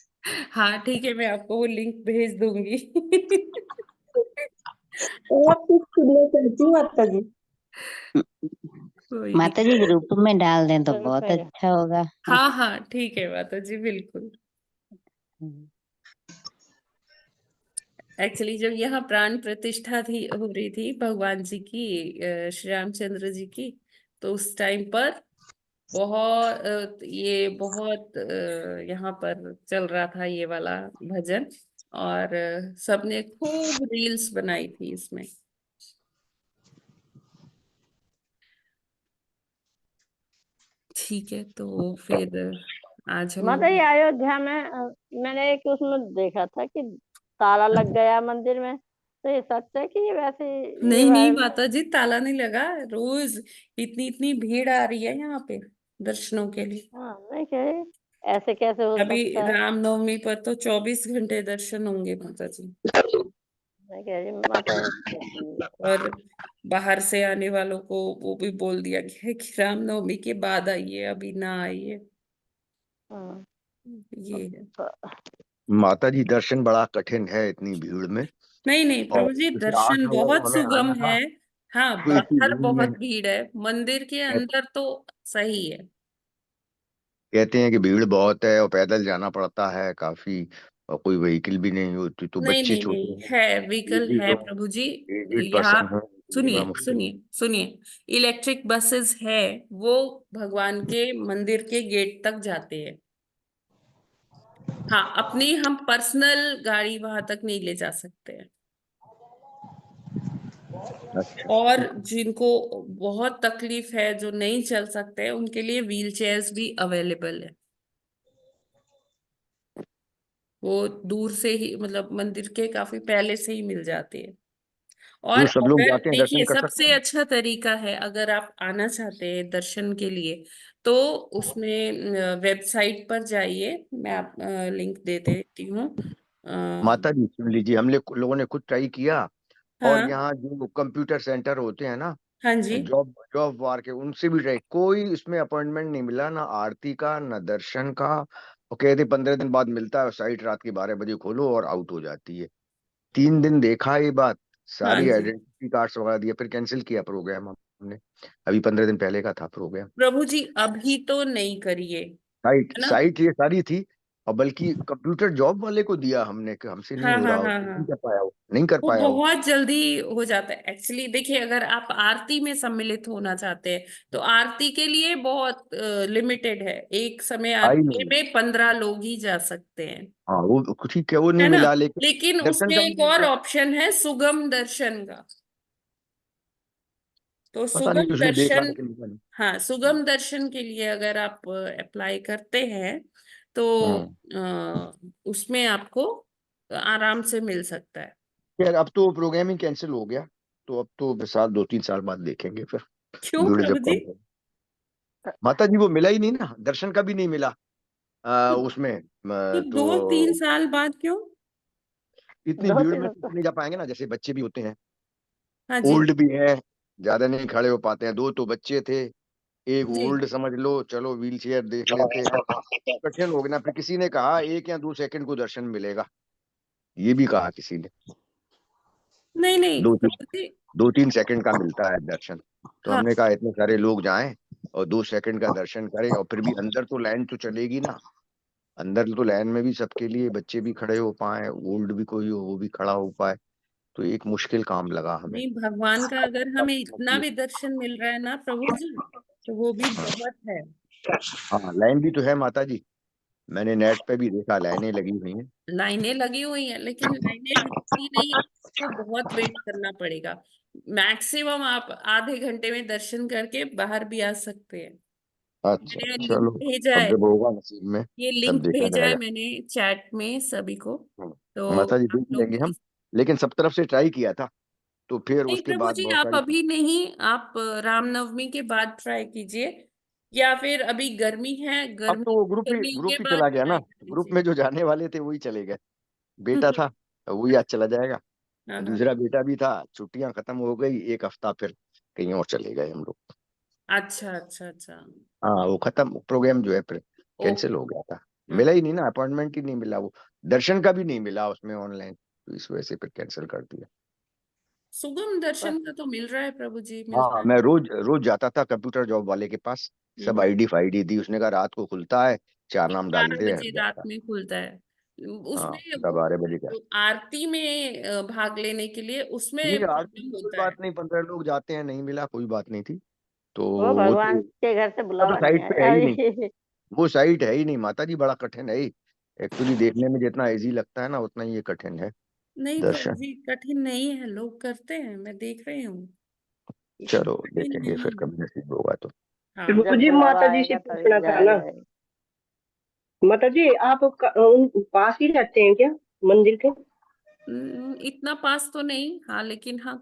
हाँ ठीक है, मैं आपको वो लिंक भेज दूंगी। आप कुछ सुनना चाहती हूँ माता जी? कोई नहीं। माता जी ग्रुप में डाल दें तो ग्रुप बहुत में अच्छा होगा। हाँ हाँ ठीक है माता जी, बिल्कुल। एक्चुअली जब यहाँ प्राण प्रतिष्ठा थी हो रही थी भगवान जी की, श्री रामचंद्र जी की, तो उस टाइम पर ये बहुत यहाँ पर चल रहा था ये वाला भजन, और सबने खूब रील्स बनाई थी इसमें। ठीक है, तो फिर आज हम माता जी अयोध्या में मैंने एक उसमें देखा था कि ताला लग गया मंदिर में, तो ये सच है कि ये वैसे ये नहीं नहीं वायरल? माता जी, ताला नहीं लगा। रोज इतनी इतनी भीड़ आ रही है यहाँ पे दर्शनों के लिए। हाँ, मैं कह रही ऐसे कैसे हो अभी सकता है। रामनवमी पर तो 24 घंटे दर्शन होंगे माता जी। मैं कह रही माता जी और बाहर से आने वालों को वो भी बोल दिया गया है कि रामनवमी के बाद आइए, अभी ना आइए। हाँ। ये है। माता जी दर्शन बड़ा कठिन है इतनी भीड़ में। नहीं नहीं और प्रभु जी, जैसे 8 दर्शन नवंबर बहुत हमें सुगम आना था, है। हाँ, तो इतनी बाहर भीड़ बहुत में भीड़ है, मंदिर के अंदर तो सही है। कहते हैं कि भीड़ बहुत है और पैदल जाना पड़ता है काफी, और कोई व्हीकल भी नहीं होती, तो नहीं बच्चे नहीं छोटे नहीं हैं, है, व्हीकल लेडीज है हो, प्रभु जी। एजेड यहाँ पर्सन हो, बड़ा सुनिए मुश्किल। सुनिए सुनिए, इलेक्ट्रिक बसेस है, वो भगवान के मंदिर के गेट तक जाते हैं। हाँ, अपनी हम पर्सनल गाड़ी वहां तक नहीं ले जा सकते हैं। अच्छा, और जिनको बहुत तकलीफ है, जो नहीं चल सकते, उनके लिए व्हील चेयर्स भी अवेलेबल है। वो दूर से ही, मतलब मंदिर के काफी पहले से ही मिल जाती है। और तो सब लोग अगर जाके दर्शन देखिए, कर सकते सबसे हैं? अच्छा तरीका है, अगर आप आना चाहते हैं दर्शन के लिए, तो उसमें वेबसाइट पर जाइए। मैं आप लिंक दे देती हूँ। माता जी सुन लीजिए, हम लोगों ने खुद ट्राई किया, और हाँ यहाँ जो कंप्यूटर सेंटर होते हैं ना, हाँ जी। जॉब जॉब वार के, उनसे भी ट्राई, कोई इसमें अपॉइंटमेंट नहीं मिला, ना आरती का ना दर्शन का। और कहते 15 दिन बाद मिलता है, साइट रात के 12 बजे खोलो और आउट हो जाती है। 3 दिन देखा ये बात, हाँ सारी जी आइडेंटिटी कार्ड्स वगैरह दिया, फिर कैंसिल किया प्रोग्राम हमने। अभी 15 दिन पहले का था प्रोग्राम। प्रभु जी, अभी तो नहीं करिए, साइट है ना। साइट ये सारी थी, और बल्कि कंप्यूटर जॉब वाले को दिया हमने, कि हमसे नहीं हाँ हो हाँ रहा, हाँ नहीं हाँ, कर पाया वो, नहीं कर वो पाया वो। बहुत जल्दी हो जाता है। एक्चुअली देखिए, अगर आप आरती में सम्मिलित होना चाहते हैं, तो आरती के लिए बहुत लिमिटेड है। एक समय आई आरती नहीं। में 15 लोग ही जा सकते हैं, हाँ वो ठीक है, वो नहीं है ना। मिला, लेकिन लेकिन दर्शन उसमें का भी एक नहीं और मिला। ऑप्शन है, सुगम दर्शन का। तो पता नहीं सुगम उसमें देखा, दर्शन, लेकिन मिला नहीं। हाँ, सुगम दर्शन के लिए अगर आप अप्लाई करते हैं, तो हम्म। उसमें आपको आराम से मिल सकता है। यार अब तो प्रोग्राम ही कैंसिल हो गया, तो अब तो साल 2-3 साल बाद देखेंगे फिर, क्यों भीड़ जब प्रभु कम जी? हो। माता जी वो मिला ही नहीं ना, दर्शन का भी नहीं मिला तो, उसमें। तो तो 2-3 साल बाद क्यों? इतनी दो भीड़ तीन में हफ्ता तो नहीं जा पाएंगे ना, जैसे बच्चे भी होते हैं, हाँ जी ओल्ड भी हैं, ज्यादा नहीं खड़े हो पाते हैं, 2 तो बच्चे थे, एक जी। ओल्ड समझ लो, चलो व्हील चेयर देख लेते हैं। कठिन हो गया ना, फिर किसी ने कहा 1 या 2 सेकंड को दर्शन मिलेगा, ये भी कहा किसी ने। नहीं नहीं दो प्रभु जी। 2-3 सेकंड का मिलता है दर्शन। तो हाँ, हमने कहा इतने सारे लोग जाएं और 2 सेकंड का दर्शन करें, और फिर भी अंदर तो लाइन तो चलेगी ना, अंदर तो लाइन में भी सबके लिए बच्चे भी खड़े हो पाए, ओल्ड भी कोई हो वो भी खड़ा हो पाए, तो एक मुश्किल काम लगा हमें। नहीं, भगवान का अगर हमें इतना भी दर्शन मिल रहा है ना प्रभु जी, तो वो भी बहुत है। हाँ लाइन भी तो है माता जी, मैंने नेट पे भी देखा, लाइनें लगी हुई हैं। लाइनें लगी हुई हैं, लेकिन लाइनें लगती नहीं, आपको बहुत वेट करना पड़ेगा। मैक्सिमम आप आधे घंटे में दर्शन करके बाहर भी आ सकते हैं। अच्छा मैंने लिंक चलो, भेजा अब है, जब होगा नसीब में ये तब लिंक देखा भेजा है जाएगा। मैंने चैट में सभी को। तो माता जी आप देख लोग लेंगे हम, इस, लेकिन सब तरफ से ट्राई किया था, तो फिर नहीं उसके प्रभु बाद जी, बहुत आप सारी। अभी नहीं, आप रामनवमी के बाद ट्राई कीजिए, या फिर अभी गर्मी है, अब तो वो गर्मियों के ग्रुप ही बाद चला गया ना, ट्राई कर ग्रुप लीजिए। में जो जाने वाले थे वही चले गए, बेटा था वही आज चला जाएगा, हाँ हाँ, दूसरा बेटा भी था, छुट्टियां खत्म हो गई, एक हफ्ता फिर कहीं और चले गए हम लोग। अच्छा अच्छा अच्छा। हाँ वो खत्म प्रोग्राम जो है फिर कैंसिल ओके। हो गया था, मिला ही नहीं ना, अपॉइंटमेंट ही नहीं मिला, वो दर्शन का भी नहीं मिला उसमें ऑनलाइन, तो इस वजह से फिर कैंसिल कर दिया। सुगम दर्शन का तो मिल रहा है प्रभु जी, मिलता हाँ है। मैं रोज रोज जाता था कंप्यूटर जॉब वाले के पास, सब हम्म, आईडी फाईडी दी, उसने कहा रात को खुलता है, 4 नाम डाल 12 दे बजे रात जाता। में खुलता है। उसमें तब 12 बजे का। आरती में भाग लेने के लिए उसमें नहीं, आरती प्रॉब्लम में कोई होता है। बात नहीं, 15 लोग जाते हैं, नहीं मिला कोई बात नहीं थी। तो वो वो भगवान तो के घर से तो बुलावा नहीं साइट पे है आया ही नहीं, अभी। वो साइट है ही नहीं माता जी, बड़ा कठिन है। एक्चुअली देखने में जितना इजी लगता है ना, उतना ही ये कठिन है नहीं दर्शन। प्रभु जी, कठिन नहीं है, लोग करते हैं, मैं देख रही हूँ, चलो कठिन देखेंगे नहीं फिर है। कभी नसीब होगा तो। हाँ प्रभु जब जी बुलावा माता जी से आएगा तभी पूछना था जाया ना, जाएगा। माता जी आप उन पास ही रहते हैं क्या मंदिर के? इतना पास तो नहीं, हाँ, लेकिन हाँ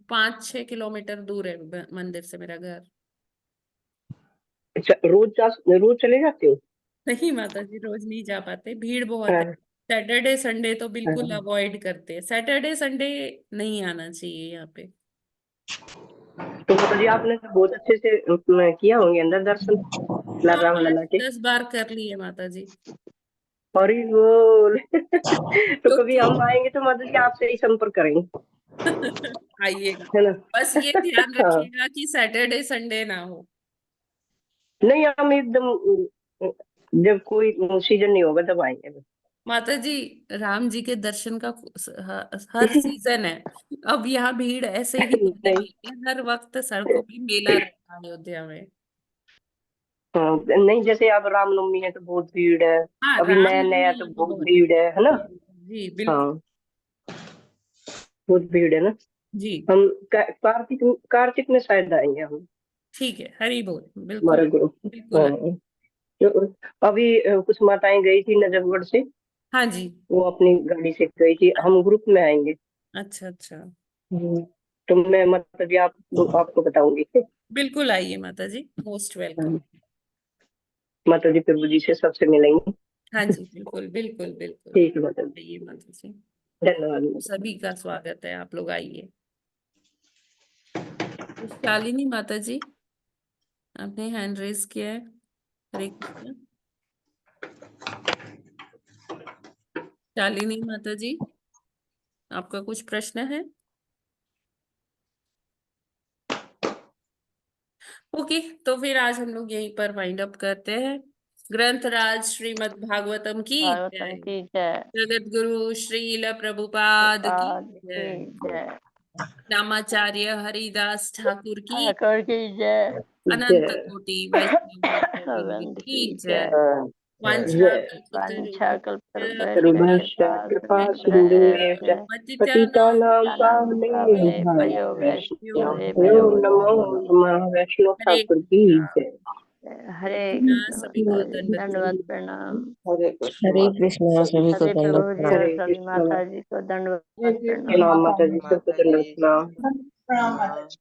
5-6 किलोमीटर दूर है मंदिर से मेरा घर। अच्छा, रोज चले जाते हो? नहीं माता जी, रोज नहीं जा पाते, भीड़ बहुत है। हाँ, सैटरडे संडे तो बिल्कुल हाँ। अवॉइड करते हैं, सैटरडे संडे नहीं आना चाहिए यहाँ पे। तो माता जी आपने तो बहुत अच्छे से किया होंगे अंदर दर्शन हाँ, राम लला के। 10 बार कर लिए माता जी। हरि बोल। तो कभी क्योंकि हम आएंगे तो माता जी आपसे ही संपर्क करेंगे, आइएगा, है ना? बस ये ध्यान हाँ, रखिएगा कि सैटरडे संडे ना हो। नहीं हम एकदम जब कोई सीजन नहीं होगा तब आएंगे। माता जी, राम जी के दर्शन का हर सीजन है। अब यहाँ भीड़ ऐसे ही होने नहीं, वाली है, हर वक्त सड़कों पे मेला रहता है अयोध्या में। हाँ, नहीं जैसे अब रामनवमी है तो बहुत भीड़ है, हाँ, अभी नया रामनवमी नया तो है तो बहुत बहुत भीड़ है ना? जी बिल्कुल। हाँ, बहुत भीड़ है ना। जी हम कार्तिक कार्तिक में शायद आएंगे हम, ठीक है, हरी बोल, बिल्कुल हमारा ग्रुप। बिल्कुल। हाँ, तो अभी कुछ माताएं गई थी नजफगढ़ से, हाँ जी। वो अपनी गाड़ी से गई थी, हम ग्रुप में आएंगे। अच्छा अच्छा, तो मैं मतलब ये आपको बताऊंगी। बिल्कुल आइए माता जी, मोस्ट वेलकम। माता जी प्रभु जी से सबसे मिलेंगे। हाँ जी, बिल्कुल बिल्कुल बिल्कुल, ठीक है माता जी, आइए माता जी, धन्यवाद। सभी का स्वागत है, आप लोग आइए। शालिनी माता जी, आपने हैंड रेज किया है, हरे कृष्ण। शालिनी माता जी, आपका कुछ प्रश्न है? ओके, तो फिर आज हम लोग यहीं पर वाइंड अप करते हैं। ग्रंथराज श्रीमद् भागवतम की भागवतम जय। की जय। जगत गुरु श्रील प्रभुपाद की प्रभुपाद जय। की जय। रामाचार्य हरिदास ठाकुर की, ठाकुर की जय। अनंत कोटि वैष्णव वृंद वंद की की जय। जय। वांछा वांछा कल्पतरुभ्यश्च कृपा सिन्धुभ्यश्च पतितानां पावनेभ्यो वैष्णवेभ्यो नमो नमः। वैष्णव हरे ठाकुर की कृष्णा। जय। हरे कृष्ण सभी को माता जी, दंडवत दंडवत प्रणाम। हरे कृष्ण हरे माता जी, कृष्णा, सभी को सभी दंडवत प्रभु जी प्रणाम। और हरे सभी कृष्ण। माता जी को दंडवत प्रणाम। प्रणाम माता जी, सबको दंडवत प्रणाम। प्रणाम माता जी।